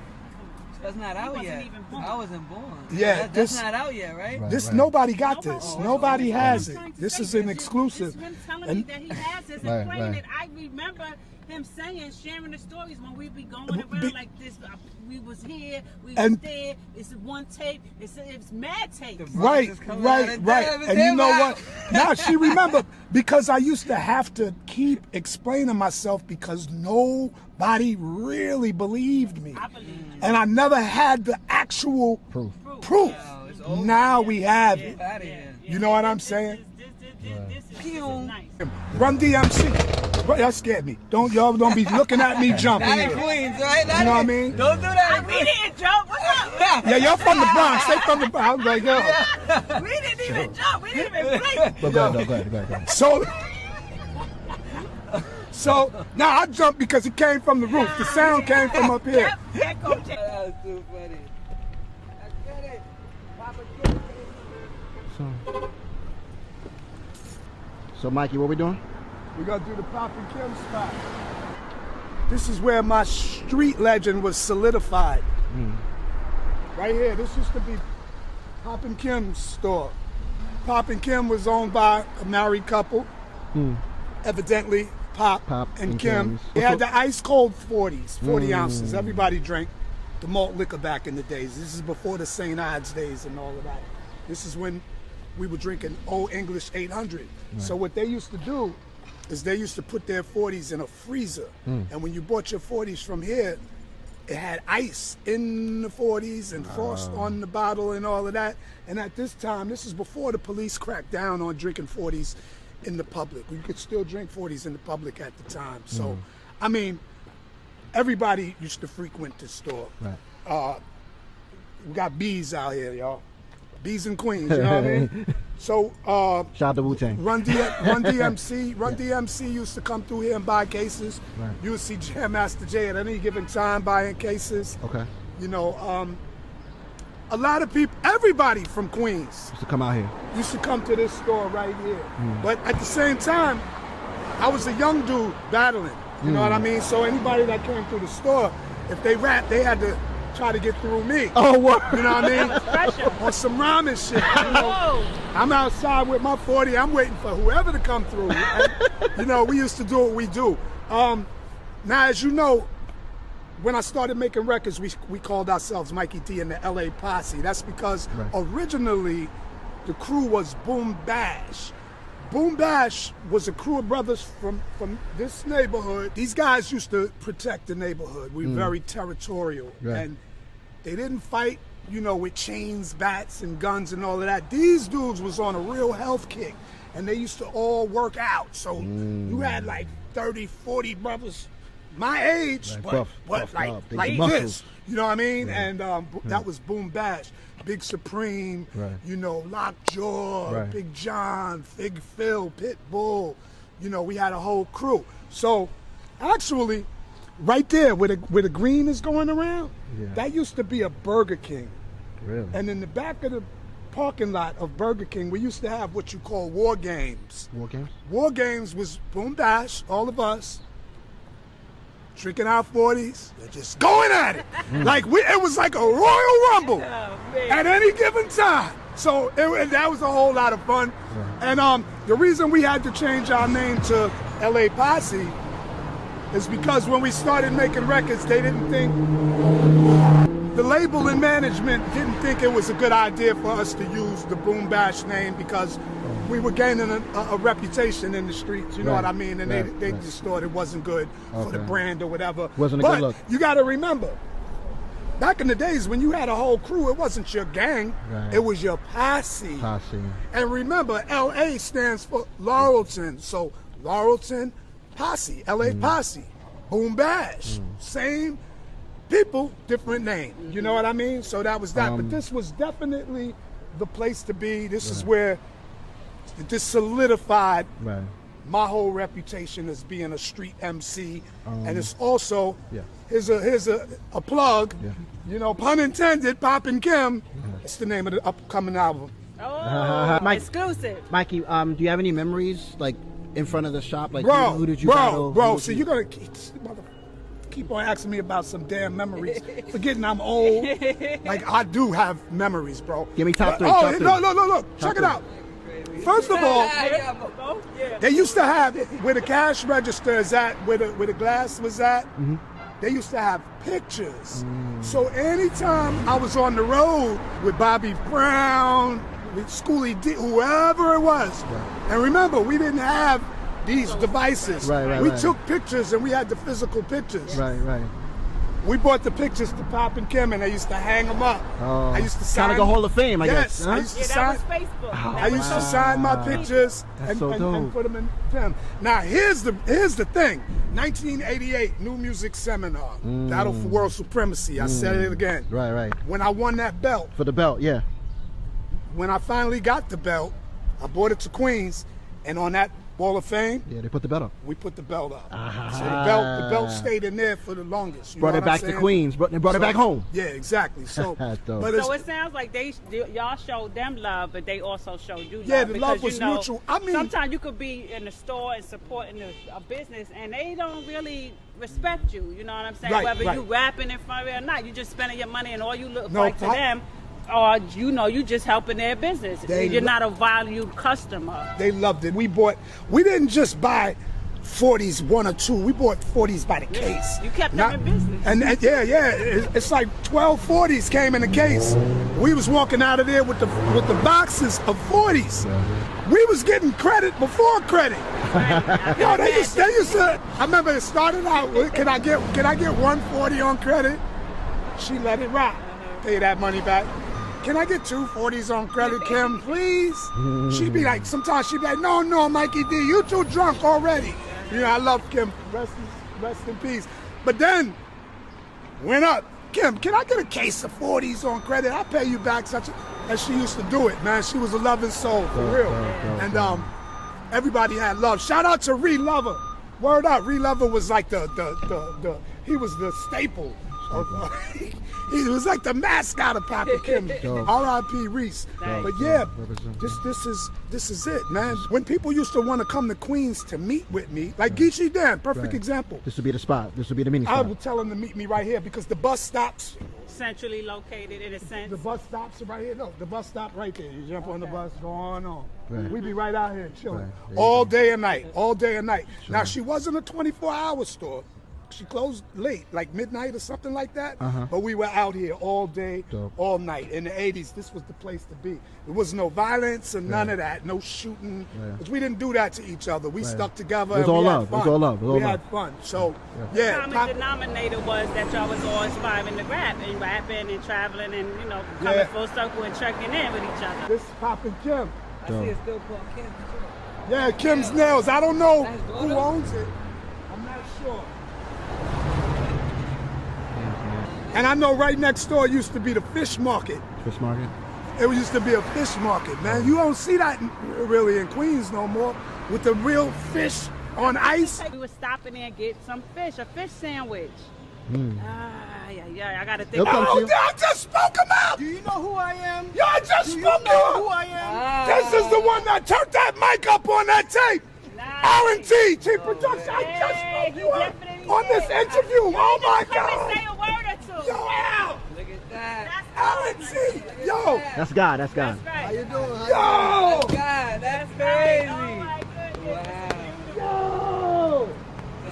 That's not out yet. I wasn't born. Yeah, that's not out yet, right? This nobody got this. Nobody has it. This is an exclusive. It's him telling me that he has this and playing it. I remember him sharing the stories when we be going around like this. We was here, we was there. It's one tape. It's mad tapes. Right. And you know what? Now she remembered because I used to have to keep explaining myself because nobody really believed me. I believe you. And I never had the actual proof. Now we have it. You know what I'm saying? This is nice. Run DMC. Y'all scared me. Y'all don't be looking at me jumping. Not in Queens, right? You know what I mean? Don't do that. We didn't jump. What's up? Yeah, y'all from the Bronx. They from the Bronx. I was like, yo. We didn't even jump. We didn't even blink. Go ahead. So now I jumped because it came from the roof. The sound came from up here. That was too funny. I get it. Papa, get it. So Mikey, what we doing? We're going to do the Pop and Kim spot. This is where my street legend was solidified. Right here. This used to be Pop and Kim's store. Pop and Kim was owned by a married couple. Evidently, Pop and Kim. They had the ice cold 40s, 40 ounces. Everybody drank the malt liquor back in the days. This is before the St. Ides days and all of that. This is when we were drinking Old English 800. So what they used to do is they used to put their 40s in a freezer. And when you bought your 40s from here, it had ice in the 40s and frost on the bottle and all of that. And at this time, this is before the police cracked down on drinking 40s in the public. You could still drink 40s in the public at the time. So, I mean, everybody used to frequent the store. Right. We got bees out here, y'all. Bees and queens, you know what I mean? So, Shout out to Wu-Tang. Run DMC used to come through here and buy cases. Right. You would see Jam Master Jay at any given time buying cases. Okay. You know, a lot of people, everybody from Queens Used to come out here. used to come to this store right here. But at the same time, I was a young dude battling. You know what I mean? So anybody that came through the store, if they rapped, they had to try to get through me. Oh, what? You know what I mean? Special. On some rhyming shit. You know? I'm outside with my 40. I'm waiting for whoever to come through. And, you know, we used to do what we do. Now, as you know, when I started making records, we called ourselves Mikey D and the LA Posse. That's because originally the crew was Boom Bash. Boom Bash was a crew of brothers from this neighborhood. These guys used to protect the neighborhood. We were very territorial. Right. And they didn't fight, you know, with chains, bats, and guns and all of that. These dudes was on a real health kick. And they used to all work out. So you had like 30, 40 brothers my age, Like but buff like, up, big like muscles. this. You know what I mean? And that was Boom Bash. Big Supreme, you know, Lockjaw, Right. Big John, Fig Phil, Pitbull. You know, we had a whole crew. So actually, right there where the green is going around, that used to be a Burger King. Really? And in the back of the parking lot of Burger King, we used to have what you call war games. War games? War games was Boom Bash, all of us, drinking our 40s, and just going at it. Like it was like a Royal Rumble at any given time. So that was a whole lot of fun. And the reason we had to change our name to LA Posse is because when we started making records, they didn't think, the label and management didn't think it was a good idea for us to use the Boom Bash name because we were gaining a reputation in the streets, you know what I mean? And they just thought it wasn't good for the brand or whatever. Wasn't a but good look. You got to remember, back in the days when you had a whole crew, it wasn't your gang, it was your posse. Posse. And remember, LA stands for Laurelton. So Laurelton Posse, LA Posse, Boom Bash, same people, different name. You know what I mean? So that was that. But this was definitely the place to be. This is where this solidified my whole reputation as being a street MC. And it's also, here's a plug, you know, pun intended, Poppin' Kim. It's the name of the upcoming album. Oh, Mike- exclusive. Mikey, do you have any memories, like, in front of the shop? Like, Bro, who did you battle? bro, so you're going to keep on asking me about some damn memories, forgetting I'm old. Like, I do have memories, bro. Give me top three. Oh, top three. look, check it out. First of all, they used to have, where the cash register is at, where the glass was at, they used to have pictures. So anytime I was on the road with Bobby Brown, with Schoolie D, whoever it was, and remember, we didn't have these devices. We took pictures and we had the physical pictures. Right. We brought the pictures to Pop and Kim and they used to hang them up. I used to sign. Kind of like a Hall of Fame, I guess. Yes, I used to Yeah, sign. that was Facebook. I used to sign my pictures and dope. put them in them. Now here's the thing. 1988 New Music Seminar, Battle for World Supremacy. I said it again. Right. When I won that belt, For the belt, yeah. when I finally got the belt, I brought it to Queens, and on that Wall of Fame, Yeah, they put the belt up. we put the belt up. So the belt stayed in there for the longest. You Brought know it what I'm back to saying? Queens. Brought it back home. Yeah, exactly. So, That's dope. but So it sounds like y'all showed them love, but they also showed you love. Yeah, the love because, was you know, mutual. I mean, sometimes you could be in the store and supporting a business, and they don't really respect you. You know what I'm saying? Right, Whether right. you rapping in front of it or not, you just spending your money, and all you look No, like to them, or you know, you just helping their business. You're not a valued customer. they loved it. We didn't just buy 40s, one or two. We bought 40s by the case. You kept them in business. And it's like 12 40s came in the case. We was walking out of there with the boxes of 40s. We was getting credit before credit. Yo, they used to. I remember it started out with, can I get 140 on credit? she let it rock. Pay that money back. Can I get 2 40s on credit, Kim, please? She'd be like, sometimes she'd be like, no, Mikey D, you too drunk already. You know, I love Kim, rest in peace. But then, went up, Kim, can I get a case of 40s on credit? I'll pay you back as she used to do it, man. She was a loving soul, for real. And everybody had love. Shout out to Ree Lover. Word up, Ree Lover was like he was the staple. He was like the mascot of Papa Kim. R.I.P. Reese. But yeah, this is it, man. When people used to want to come to Queens to meet with me, like Geechee Dan, perfect example. This would be the spot. This would be the mini I spot. would tell them to meet me right here because the bus stops. Centrally located in a sense. The bus stops right here. No, the bus stop right there. You jump on the bus, go on. We be right out here chilling all day and night. Now she wasn't a 24-hour store. She closed late, like midnight or something like that. But we were out here all day, all night. In the 80s, this was the place to be. There was no violence and none of that, no shooting. Because we didn't do that to each other. We stuck together. It was all love. It was all love. We had fun. So, The common denominator was that y'all was all aspiring to rapping and traveling and, you know, coming full circle and checking in with each other. This is Poppin' Kim. I see it's still called Kim's. Yeah, Kim's Nails. I don't know who owns it. I'm not sure. And I know right next door used to be the fish market. Fish market? It used to be a fish market, man. You don't see that really in Queens no more with the real fish on ice. We were stopping there and get some fish, a fish sandwich. I gotta think. I just spoke him out. Do you know who I am? Yo, I just spoke him Who out. I am? This is the one that turned that mic up on that tape. R&T, T Production. I just spoke you up on this interview. Oh my God. Say a word or two. Yo, Al. Look at that. R&T. Yo. That's God. That's God. That's right. How you doing? Yo. God, that's crazy. Oh my goodness. Yo.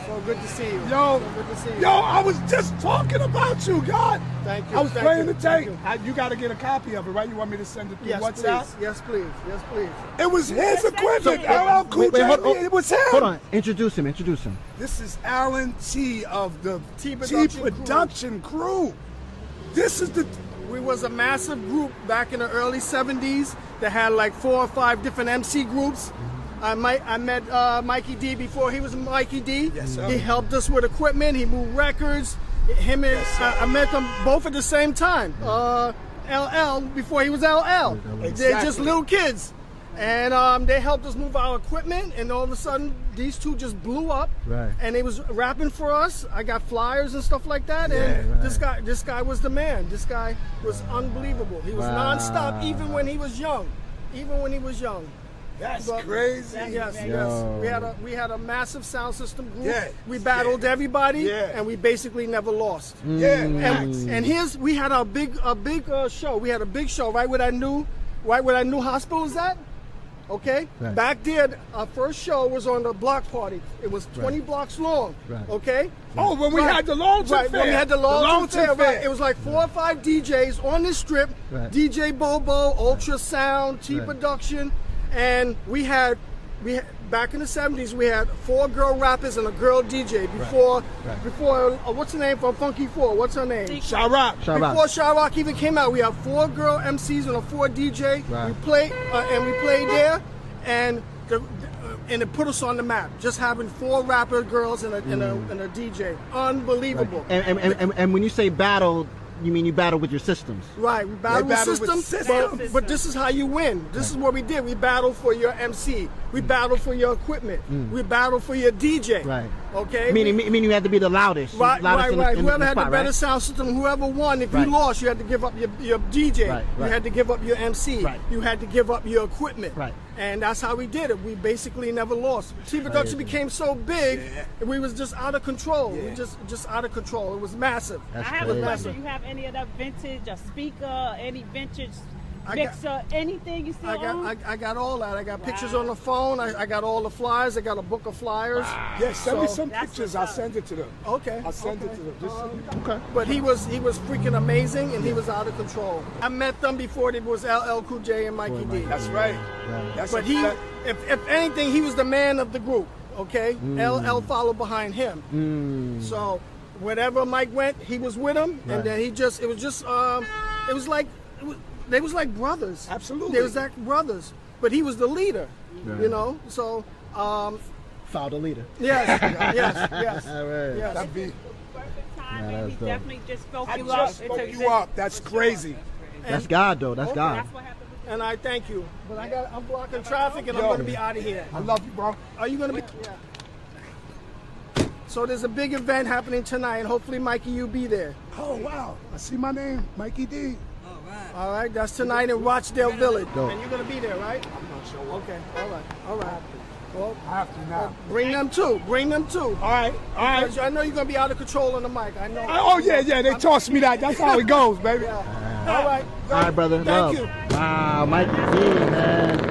So good to see you. Yo. So good to see you. Yo, I was just talking about you, God. Thank you. I was Thank playing you. the tape. Thank You got to get a copy of it, right? You want me to send it through Yes, WhatsApp? please. Yes, please. Yes, please. It was his So- equipment. Wait, LL Cool J. hold- It was him. Hold on. Introduce him. This is Alan T of the T Production Production crew. This is the. We was a massive group back in the early 70s that had like 4 or 5 different MC groups. I met Mikey D before he was Mikey D. Yes, sir. He helped us with equipment. He moved records. Him and I met them both at the same time. LL before he was LL. They're just Exactly. little kids. And they helped us move our equipment, and all of a sudden, these two just blew up. Right. And they was rapping for us. I got flyers and stuff like that. And this guy was the man. This guy was unbelievable. He was nonstop, even when he was young. That's But- crazy. Yes, Yo. yes. We had a massive sound system group. Yeah. We battled everybody, Yeah. and we basically never lost. Yeah, And we had a big show. We had a big show right where that new hospital is at. Okay, Right. back there, our first show was on the block party. It was 20 blocks long. Right. Okay. Oh, when we had the Longton Right, Fair. when we had the Longton Fair, Fair. right. It was like 4 or 5 DJs on this strip. Right. DJ Bobo, Ultrasound, T Right. Production, and we had back in the 70s we had 4 girl rappers and a girl DJ before what's the name from Funky 4? What's her name? Shyrock. Before Shyrock even came out, we had 4 girl MCs and a 4 DJ. Right. We played there, and it put us on the map. Just having 4 rapper girls and a DJ, unbelievable. And when you say battle, you mean you battle with your systems? Right, we battle with battle with systems, systems. but this is how you win. This is what we did. We battled for your MC. We battled for your equipment. We battled for your DJ. Right. Okay. Meaning you had to be the loudest. Right. loudest in the Whoever had spot, the better right? sound system, whoever won, if Right. you lost, you had to give up your DJ. Right, You right. had to give up your MC. Right. You had to give up your equipment. Right. And that's how we did it. We basically never lost. T Production became so big, we was just out of control. We just out of control. It was massive. That's I have a crazy. question. You have any of that vintage, a speaker, any vintage I got- mixer, anything you still own? I got all that. I got pictures on the phone. I got all the flyers. I got a book of flyers. Yeah, send me So- some That's pictures. what's I'll up. send it to them. Okay. I'll send it to them. Just okay. But he was freaking amazing, and he was out of control. I met them before it was LL Cool J and Mikey D. That's right. That's But a- if anything, he was the man of the group. Okay, LL followed behind him. So wherever Mike went, he was with him, Right. and then it was like they was like brothers. Absolutely. They was like brothers, but he was the leader, Right. you know. So Foul the leader. yes, yes. Right. That'd be. Perfect time, Yeah, and he that's dope. definitely just spoke I you up. just spoke you up. That's crazy. That's God, though. That's God. That's what happened with And I thank you, but I'm blocking traffic, and I'm Yo. going to be out of here. I love you, bro. Are you going to be? Yeah. So there's a big event happening tonight, and hopefully, Mikey, you'll be there. Oh wow, I see my name, Mikey D. All right, that's tonight in Rochdale Village, Dope. and you're going to be there, right? I'm not sure. Okay, all right. Well, I have to now. bring them too. All right. All I know you're going to be out of control on the mic. I know. Oh yeah, they tossed me that. That's how it goes, baby. All right. All right, brother. Thank Love. you. Wow, Mikey D, man.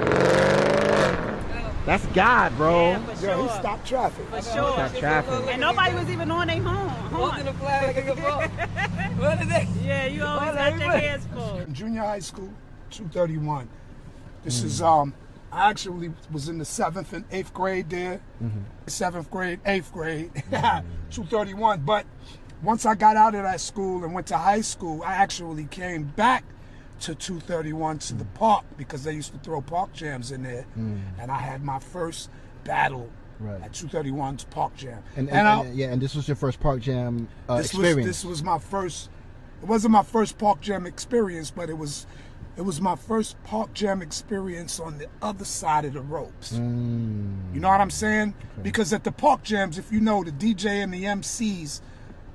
That's God, bro. Yeah, for Yo, sure. he stopped traffic. For sure. Got traffic. And nobody was even on their Walking the horn. flag like a ball. What is it? Yeah, you always got your hands full. In junior high school, 231. This is I actually was in the 7th and 8th grade there. 7th grade, 8th grade, 231. But once I got out of that school and went to high school, I actually came back to 231 to the park because they used to throw park jams in there. And I had my first battle Right. at 231's park jam. And I- this was your first Park Jam experience. This was my first. It wasn't my first Park Jam experience, but it was my first Park Jam experience on the other side of the ropes. You know what I'm saying? Because at the Park Jams, if you know, the DJ and the MCs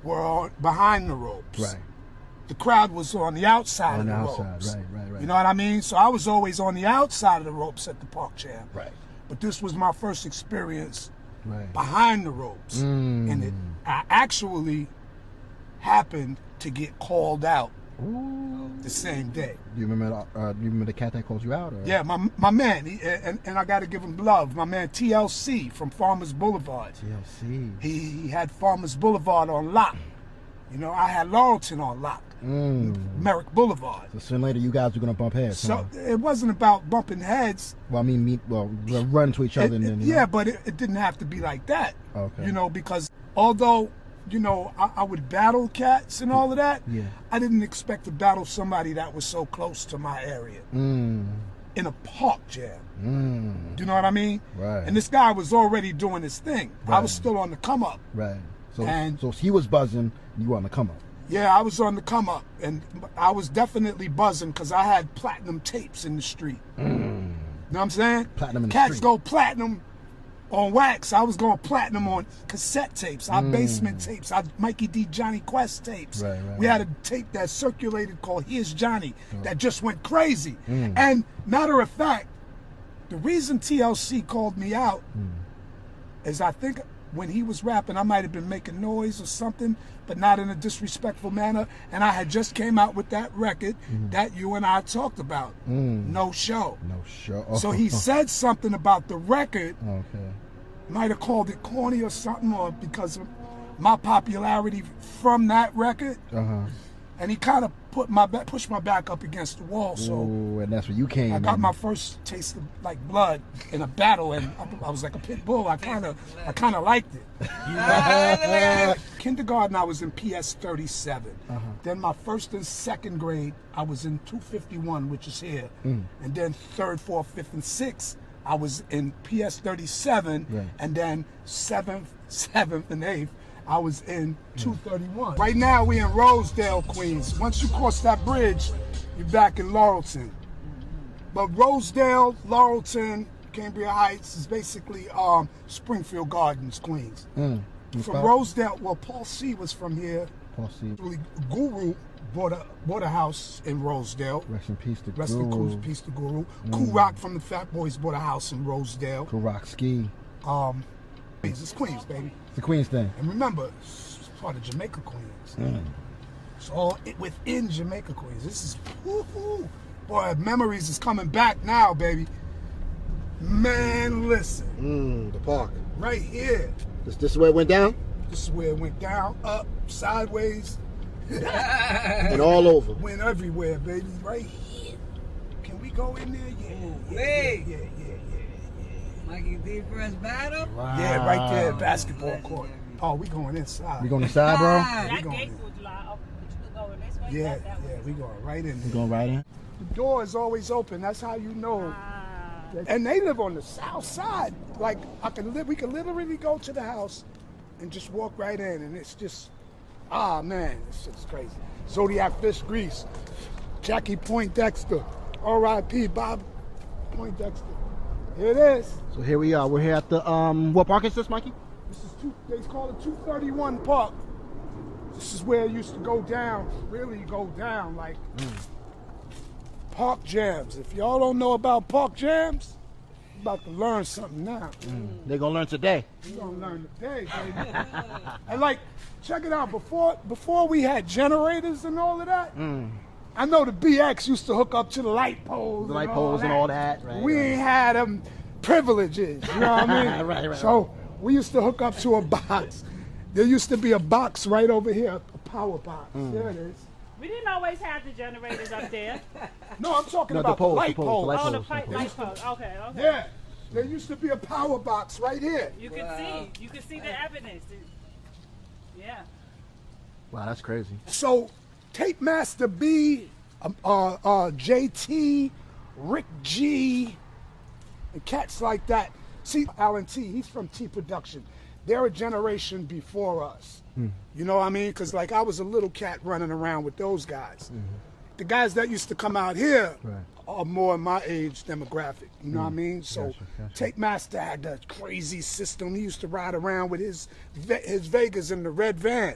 were behind the ropes. Right. The crowd was on the outside On of the the outside, ropes. right. You know what I mean? So I was always on the outside of the ropes at the Park Jam. Right. But this was my first experience Right. behind the ropes. And I actually happened to get called out the same day. Do you remember the cat that called you out? Or? Yeah, my man, and I got to give him love. My man TLC from Farmers Boulevard. TLC. He had Farmers Boulevard on lock. You know, I had Laurelton on lock. Merrick Boulevard. So sooner or later, you guys were gonna bump heads. So huh? it wasn't about bumping heads. Well, I mean, we'll run to each other. and then, you know. But it didn't have to be like that. Okay. You know, because although, you know, I would battle cats and all of that, Yeah. I didn't expect to battle somebody that was so close to my area in a park jam. Do you know what I mean? Right. And this guy was already doing his thing. I Right. was still on the come up. Right. So, And- so he was buzzing. You were on the come up. Yeah, I was on the come up, and I was definitely buzzing because I had platinum tapes in the street. You know what I'm saying? Platinum in the Cats street. go platinum on wax. I was going platinum on cassette tapes, our basement tapes, our Mikey D. Johnny Quest tapes. Right. We had a tape that circulated called Here's Johnny that just went crazy. And matter of fact, the reason TLC called me out is I think when he was rapping, I might have been making noise or something, but not in a disrespectful manner. And I had just came out with that record that you and I talked about, No Show. No show. So he said something about the record, Okay. might have called it corny or something, or because of my popularity from that record. And he kind of pushed my back up against the wall. So Ooh, and that's where you came. I got in. my first taste of like blood in a battle, and I was like a pit bull. I kind of liked it. Kindergarten, I was in PS 37. Then my first and second grade, I was in 251, which is here. And then third, fourth, fifth, and sixth, I was in PS 37. Right. And then seventh, and eighth, I was in 231. Right now, we in Rosedale, Queens. Once you cross that bridge, you're back in Laurelton. But Rosedale, Laurelton, Cambria Heights is basically Springfield Gardens, Queens. From Rosedale, well, Paul C was from here. Paul C. Actually, Guru bought a house in Rosedale. Rest in peace to Rest in Guru. peace to Guru. Cool Rock from the Fat Boys bought a house in Rosedale. Cool Rock Ski. It's Queens, baby. It's the Queens thing. And remember, it's part of Jamaica, Queens. It's all within Jamaica, Queens. This is, woo-hoo. Boy, memories is coming back now, baby. Man, listen. The park. Right here. This is where it went down? This is where it went down, up, sideways, And all over. went everywhere, baby. Right here. Can we go in there? Yeah. Mikey D first battle. Yeah, right there, basketball court. Oh, we going inside. We going inside, bro? That going gate in. was locked, but you could go in this way. Yeah, that way. yeah, we going right in We there. going right in? The door is always open. That's how you know. Ah. And they live on the south side. Like we could literally go to the house and just walk right in, and it's just, man, it's just crazy. Zodiac Fish Grease, Jackie Poindexter, R.I.P. Bob Poindexter. Here it is. So here we are. We're here at the, what park is this, Mikey? This is they call it 231 Park. This is where it used to go down, really go down, like park jams. If y'all don't know about park jams, you're about to learn something now. They're going to learn today. You're gonna learn today, baby. And like, check it out, before we had generators and all of that, I know the BX used to hook up to the light poles. The light poles and all that. Right, We ain't had them privileges, you know what I mean? Right. So we used to hook up to a box. There used to be a box right over here, a power box. There it is. We didn't always have the generators up there. No, I'm talking No, about the poles, light the poles. light Oh, the poles, pipe the light poles. Okay. Yeah, there used to be a power box right here. You can see the evidence. Yeah. Wow, that's crazy. So, Tape Master B, JT, Rick G, and cats like that. See, Alan T, he's from T Production. They're a generation before us. You know what I mean? Because like I was a little cat running around with those guys. The guys that used to come out here are more in my age demographic. You know what I mean? So Gotcha. Tape Master had that crazy system. He used to ride around with his Vegas in the red van.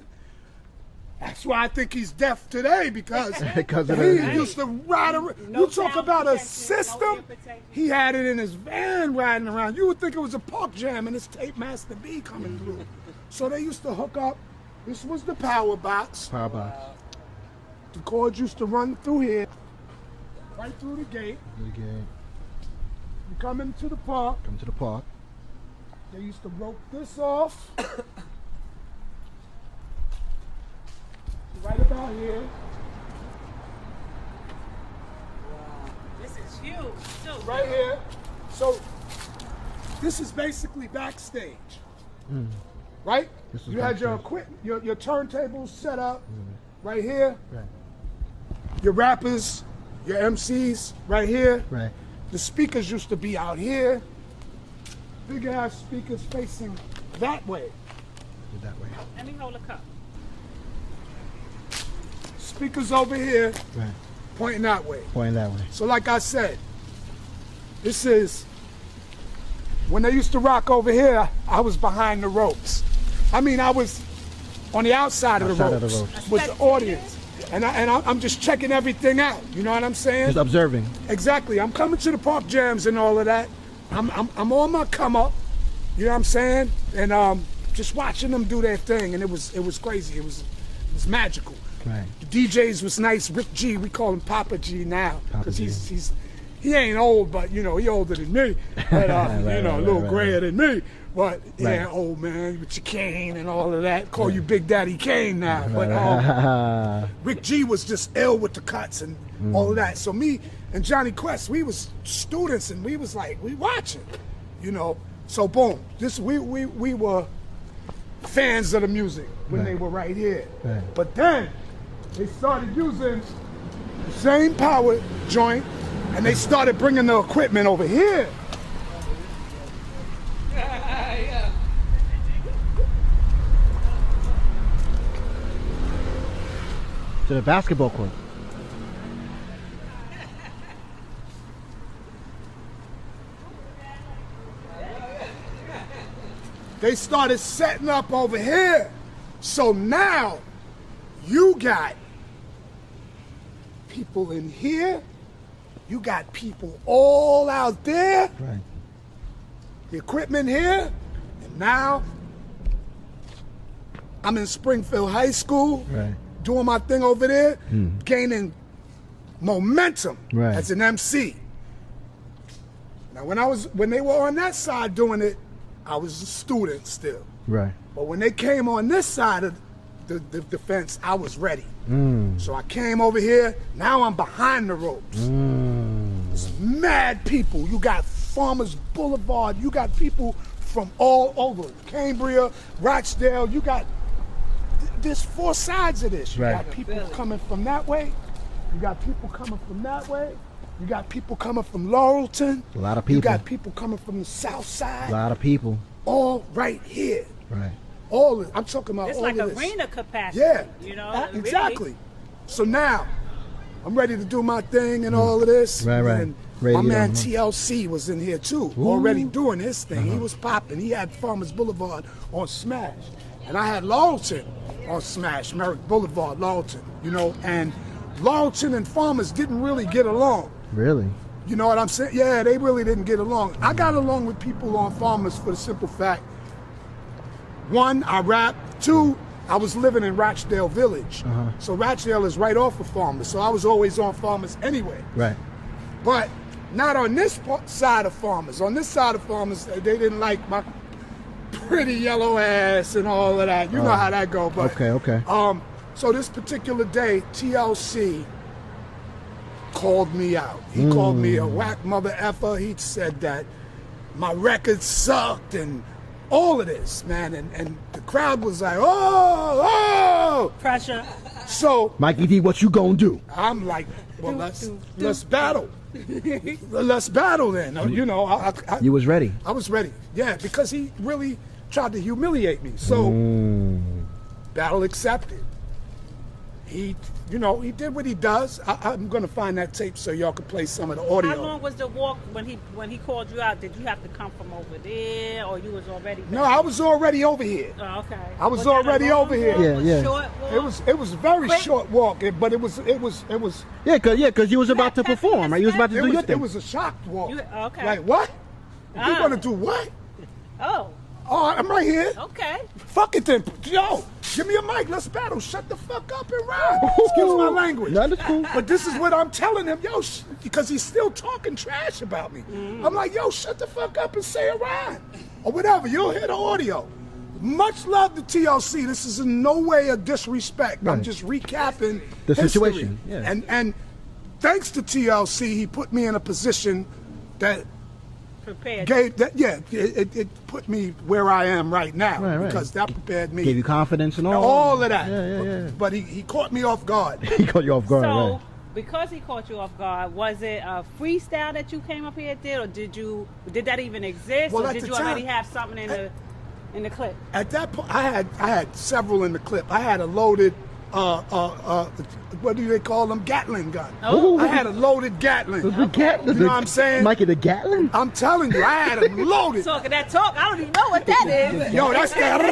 That's why I think he's deaf today, because Because of he that. used to ride around. No You talk sound about a protection, no system. ear protection. He had it in his van riding around. You would think it was a park jam and it's Tape Master B coming through. So they used to hook up. This was the power box. Power box. The cords used to run through here, right through the gate. Okay. You come into the park. Come to the park. They used to rope this off. Right about here. This is huge, too. Right here. So this is basically backstage. Right? This is You had your backstage. equipment, your turntables set up right here. Right. Your rappers, your MCs right here. Right. The speakers used to be out here. Big ass speakers facing that way. That way. Let me hold a cup. Speakers over here Right. pointing that way. Pointing that way. So like I said, this is, when they used to rock over here, I was behind the ropes. I mean, I was on the outside of the Outside of ropes, the ropes. with the audience. And I'm just checking everything out. You know what I'm saying? Just observing. Exactly. I'm coming to the park jams and all of that. I'm on my come up. You know what I'm saying? And just watching them do their thing, and it was crazy. It was magical. Right. The DJs was nice. Rick G, we call him Papa G now, Papa because G. he ain't old, but you know he older than me, but you know a little right, grayer than me. But yeah, Right. old man with your cane and all of that. Call you Big Daddy Kane now. But Rick G was just ill with the cuts and all of that. So me and Johnny Quest, we was students, and we was like, we watching, you know. So boom, we were fans of the music when they were right here. Right. But then they started using the same power joint, and they started bringing the equipment over here. To the basketball court. They started setting up over here. So now you got people in here, you got people all out there, Right. the equipment here, and now I'm in Springfield High School, Right. doing my thing over there, gaining momentum Right. as an MC. Now when they were on that side doing it, I was a student still. Right. But when they came on this side of the fence, I was ready. So I came over here. Now I'm behind the ropes. It's mad people. You got Farmers Boulevard. You got people from all over. Cambria, Rochdale, you got, there's 4 sides of this. You got people coming from that way. You got people coming from that way. You got people coming from Laurelton. A lot of people. You got people coming from the south side. A lot of people. All right here. Right. All of, I'm talking about It's all like of this. arena capacity. Yeah. You know, exactly. Really. So now, I'm ready to do my thing and all of this. Right, right. And Radio, my man huh? TLC was in here too, already doing his thing. He was popping. He had Farmers Boulevard on Smash. And I had Laurelton on Smash, Merrick Boulevard, Laurelton, you know, and Laurelton and Farmers didn't really get along. Really? You know what I'm saying? Yeah, they really didn't get along. I got along with people on Farmers for the simple fact, 1, I rap, 2, I was living in Rochdale Village. So Rochdale is right off of Farmers, so I was always on Farmers anyway. Right. But not on this side of Farmers. On this side of Farmers, they didn't like my pretty yellow ass and all of that. You know how that go. But Okay. so this particular day, TLC called me out. He called me a whack mother effer. He said that my record sucked and all of this, man. And the crowd was like, oh. Pressure. So Mikey D, what you gonna do? I'm like, well, let's battle. Let's battle then. You know, You was ready. I was ready. Yeah, because he really tried to humiliate me. So, battle accepted. He, you know, he did what he does. I'm going to find that tape so y'all can play some of the audio. How long was the walk when he called you out? Did you have to come from over there, or you was already? No, I was already over here. Oh, okay. I was that a already long over here. walk, Yeah, a yeah. Short walk? It was a very Quick? short walk, but it was Yeah, cause you was about to perform, right? You was about to do your thing. it was a shocked walk. Okay. Like what? You Ah. gonna do what? Oh, Oh, I'm right here. okay. Fuck it then. Yo, give me a mic. Let's battle. Shut the fuck up and rhyme. Excuse my language. No, that's cool. But this is what I'm telling him. Yo, because he's still talking trash about me. I'm like, yo, shut the fuck up and say a rhyme. Or whatever. You'll hear the audio. Much love to TLC. This is in no way a disrespect. I'm Right. just recapping The history. situation, yeah. And thanks to TLC, he put me in a position that Prepared. gave that. Yeah, it put me where I am right now Right. because that prepared me. Gave you confidence and all. All of that. Yeah. But he caught me off guard. He caught you off guard, So, right? because he caught you off guard, was it a freestyle that you came up here and did, or did that even exist, Well, or at did the you already time- have something in the clip? At that point, I had several in the clip. I had a loaded, what do they call them? Gatling gun. Oh. I had a loaded Gatling. The Gatlin. You know what I'm saying? Mikey, the Gatlin? I'm telling you, I had them loaded. Talking that talk, I don't even know what that is. Yo, that's that.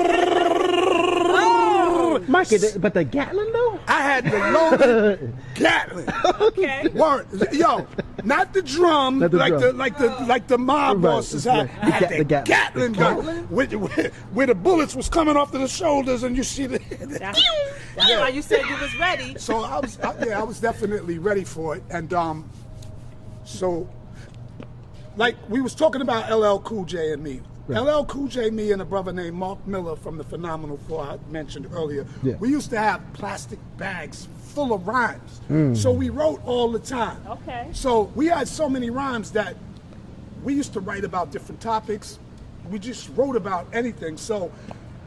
Mikey, but the Gatlin though? I had the loaded Gatling. Okay. Word, yo, not the drum, Not the drum. like the mob Right, bosses had. right. I had The the Gatling. Gatling gun, where the bullets was coming off of the shoulders, and you see the. That's why you said you was ready. So I was definitely ready for it, and so like we was talking about LL Cool J and me. Right. LL Cool J, me, and a brother named Mark Miller from the Phenomenal Four I mentioned earlier. Yeah. We used to have plastic bags full of rhymes, so we wrote all the time. Okay. So we had so many rhymes that we used to write about different topics. We just wrote about anything. So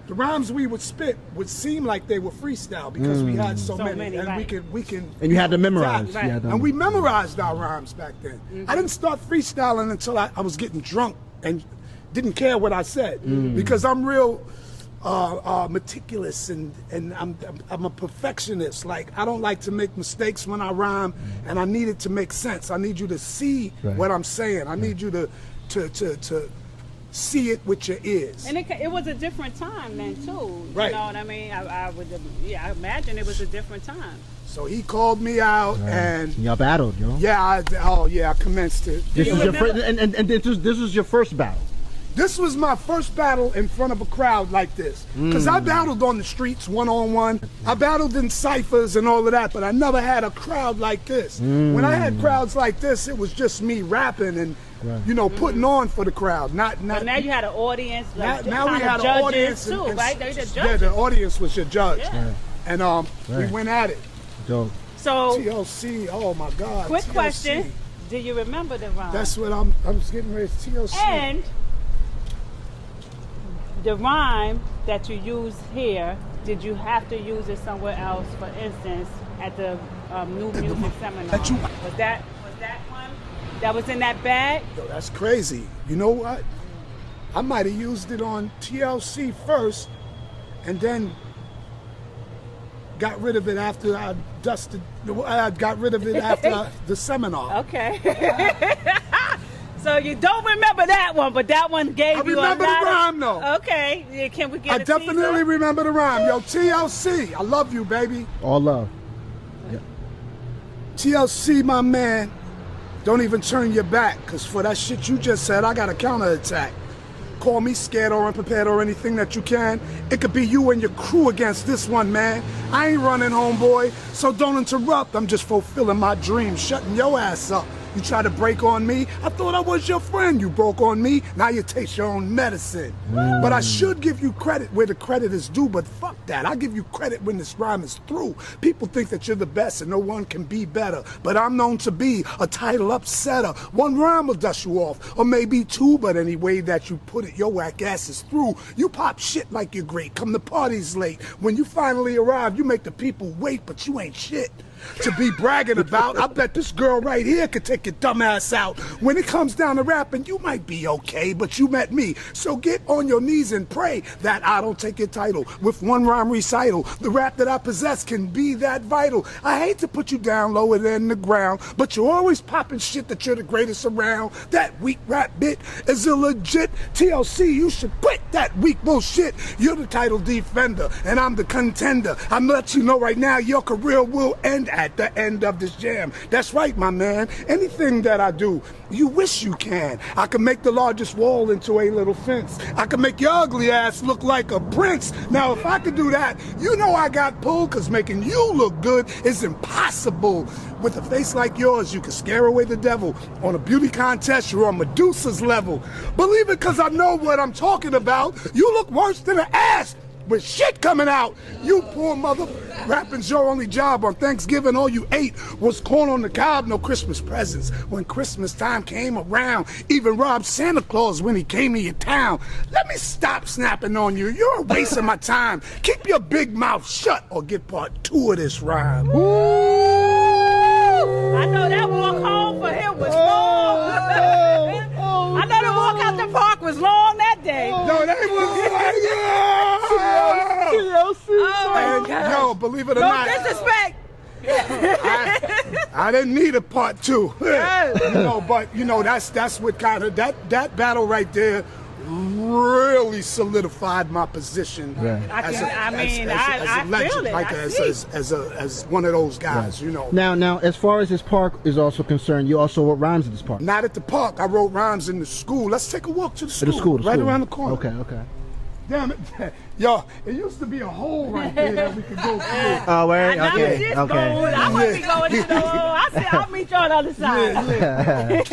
the rhymes we would spit would seem like they were freestyle because we had so many, and right. we can. And you had to memorize. adapt. Right. You had to- And we memorized our rhymes back then. I didn't start freestyling until I was getting drunk and didn't care what I said because I'm real meticulous and I'm a perfectionist. Like I don't like to make mistakes when I rhyme, and I need it to make sense. I need you to see Right. what I'm saying. I need you to see it with your ears. And it was a different time then too. Right. You know what I mean? I imagine it was a different time. So he called me out, and Y'all battled, yo. I commenced it. This you was your remember- first, and this was your first battle. This was my first battle in front of a crowd like this. Because I battled on the streets one-on-one. I battled in ciphers and all of that, but I never had a crowd like this. When I had crowds like this, it was just me rapping and, putting on for the crowd. Not. But now you had an audience. Like, now we kind of had an judges audience. too, right? They're the Yeah, judges. the audience was your judge. Yeah. And we Right. went at it. So So, TLC, oh my God. quick TLC. question: do you remember the rhyme? That's what I was getting ready to TLC. And the rhyme that you use here, did you have to use it somewhere else? For instance, at the New Music Seminar. Was that one that was in that bag? Yo, that's crazy. You know what? I might have used it on TLC first, and then got rid of it after I dusted. I got rid of it after the seminar. Okay. So you don't remember that one, but that one gave you a lot. I remember the rhyme though. Okay. Yeah, can we get I definitely remember the rhyme. Yo, TLC, I love you, baby. All love. Yeah. TLC, my man, don't even turn your back, because for that shit you just said, I got a counterattack. Call me scared or unprepared or anything that you can. It could be you and your crew against this one, man. I ain't running, homeboy, so don't interrupt. I'm just fulfilling my dream, shutting your ass up. You try to break on me? I thought I was your friend. You broke on me. Now you taste your own medicine. But I should give you credit where the credit is due, but fuck that. I give you credit when this rhyme is through. People think that you're the best and no one can be better, but I'm known to be a title upsetter. One rhyme will dust you off, or maybe two, but any way that you put it, your whack ass is through. You pop shit like you're great. Come the party's late. When you finally arrive, you make the people wait, but you ain't shit to be bragging about. I bet this girl right here could take your dumb ass out. When it comes down to rapping, you might be okay, but you met me. So get on your knees and pray that I don't take your title. With one rhyme recital, the rap that I possess can be that vital. I hate to put you down lower than the ground, but you're always popping shit that you're the greatest around. That weak rap bit is illegit. TLC, you should quit that weak bullshit. You're the title defender, and I'm the contender. I'm gonna let you know right now, your career will end at the end of this jam. That's right, my man. Anything that I do, you wish you can. I can make the largest wall into a little fence. I can make your ugly ass look like a prince. Now, if I could do that, you know I got pulled, because making you look good is impossible. With a face like yours, you can scare away the devil. On a beauty contest, you're on Medusa's level. Believe it, because I know what I'm talking about. You look worse than an ass with shit coming out. You poor mother. Rapping's your only job. On Thanksgiving, all you ate was corn on the cob, no Christmas presents. When Christmas time came around, even robbed Santa Claus when he came to your town. Let me stop snapping on you. You're wasting my time. Keep your big mouth shut or get part 2 of this rhyme. I know that walk home for him was long. I know the walk out the park was long that day. Yo, they was like, Oh my God. yo, believe it or No not. disrespect. I didn't need a part 2. But that's what kind of that battle right there really solidified my position as a legend, as one of those guys, you know. Now, as far as this park is also concerned, you also wrote rhymes at this park. Not at the park. I wrote rhymes in the school. Let's take a walk to the school. The right school. around the corner. Okay. Damn it. Yo, it used to be a hole right there that we could go through. Oh, where? I Okay. I wouldn't be going to the hole. I said, I'll meet you on the other side.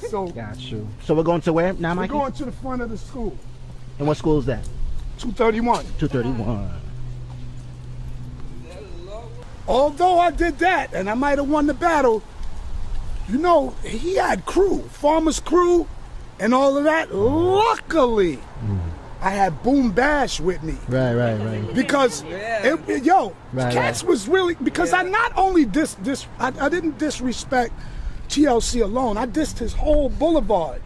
So, Got you. So we're going to where now, we're Mikey? going to the front of the school. And what school is that? 231. 231. Although I did that, and I might have won the battle, you know, he had crew, Farmer's crew, and all of that. Luckily, I had Boom Bash with me. Right. Because, Cats was really, because I not only I didn't disrespect TLC alone, I dissed his whole boulevard.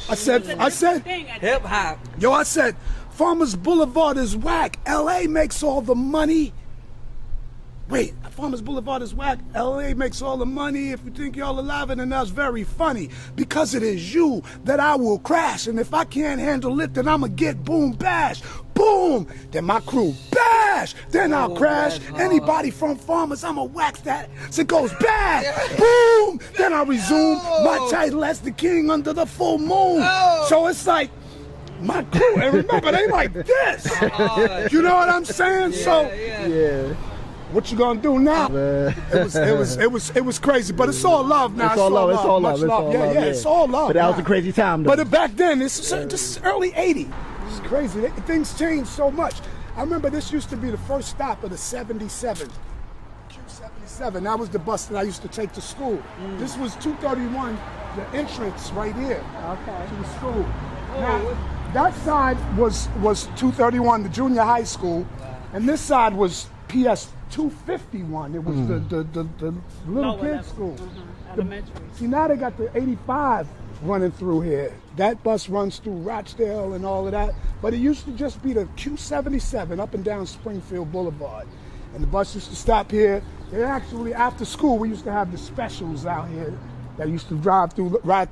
I said, Hip hop. yo, I said, Farmers Boulevard is whack. LA makes all the money. Wait, Farmers Boulevard is whack. LA makes all the money. If you think y'all alive, and that's very funny. Because it is you that I will crash. And if I can't handle it, then I'ma get Boom Bash. Boom! Then my crew bash. Then I'll crash. Anybody from Farmers, I'ma wax that. So it goes bash. Boom! Then I resume my title as the king under the full moon. So it's like, my crew, and remember, they like this. You know what I'm saying? Yeah. What you gonna do now? It was crazy, but it's all love now. It's all love. It's all love. Yeah, it's all love. But that was now. a crazy time, though. But back then, this is early '80s. It's crazy. Things changed so much. I remember this used to be the first stop of the 77. Q77. That was the bus that I used to take to school. This was 231, the entrance right here to the school. Now, that side was 231, the junior high school, and this side was PS 251. It was the little Lower kids level. school. Elementary. See, now they got the 85 running through here. That bus runs through Rochdale and all of that, but it used to just be the Q77 up and down Springfield Boulevard. And the bus used to stop here. They actually, after school, we used to have the specials out here that used to ride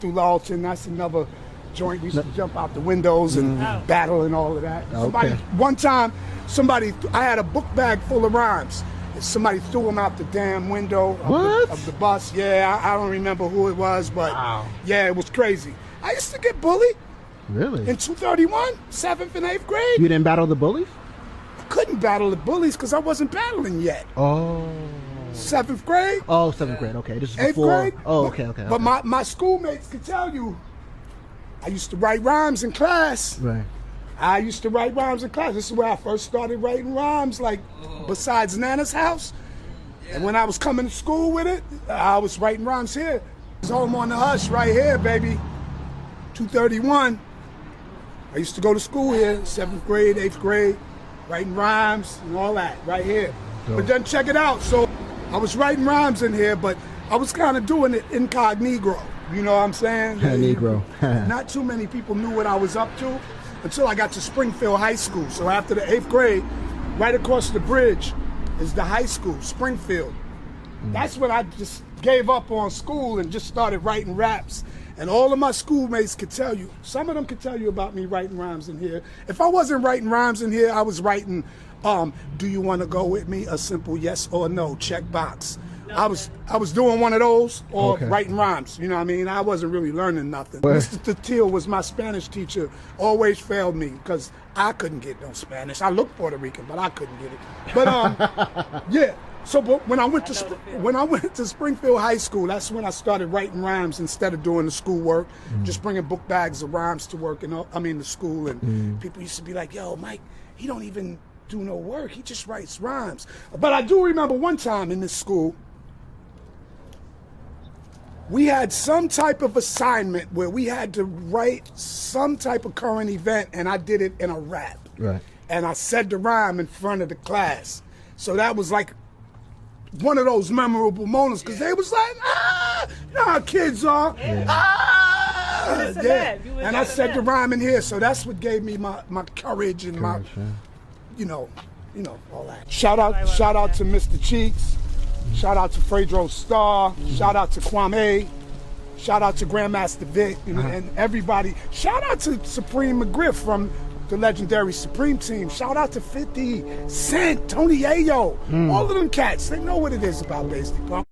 through Lawton. That's another joint. We used to jump out the windows and battle and all of that. One time, I had a book bag full of rhymes. Somebody threw them out the damn window of the bus. Yeah, I don't remember who it was, but yeah, it was crazy. I used to get bullied. Really? In 231, 7th and 8th grade. You didn't battle the bullies? I couldn't battle the bullies because I wasn't battling yet. Oh. 7th grade. Oh, 7th grade. Okay, this is 8th before. grade. Oh, okay. But my schoolmates could tell you, I used to write rhymes in class. Right. I used to write rhymes in class. This is where I first started writing rhymes, like besides Nana's house. And when I was coming to school with it, I was writing rhymes here. It's home on the hush right here, baby. 231. I used to go to school here, 7th grade, 8th grade, writing rhymes and all that right here. Dope. But then check it out. So I was writing rhymes in here, but I was kind of doing it incognito. You know what I'm saying? Negro. Not too many people knew what I was up to until I got to Springfield High School. So after the 8th grade, right across the bridge is the high school, Springfield. That's when I just gave up on school and just started writing raps. And all of my schoolmates could tell you, some of them could tell you about me writing rhymes in here. If I wasn't writing rhymes in here, I was writing, do you want to go with me? A simple yes or no, check box. I was doing one of those or writing rhymes. You know what I mean? I wasn't really learning nothing. Mr. Tatil was my Spanish teacher, always failed me because I couldn't get no Spanish. I looked Puerto Rican, but I couldn't get it. But yeah. So but when I went to Springfield High School, that's when I started writing rhymes instead of doing the schoolwork, just bringing book bags of rhymes to work and to school. And people used to be like, "Yo, Mike, he don't even do no work. He just writes rhymes." But I do remember one time in this school, we had some type of assignment where we had to write some type of current event, and I did it in a rap. Right. And I said the rhyme in front of the class. So that was like one of those memorable moments because they was like, you know how kids are. Yeah. And I said the rhyme in here, so that's what gave me my courage and my, you know, all that. Shout out to Mr. Cheeks. Shout out to Fredro Starr. Shout out to Kwame. Shout out to Grandmaster Vic and everybody. Shout out to Supreme McGriff from the legendary Supreme team. Shout out to 50 Cent, Tony Ayo. All of them cats. They know what it is about Basically Punk.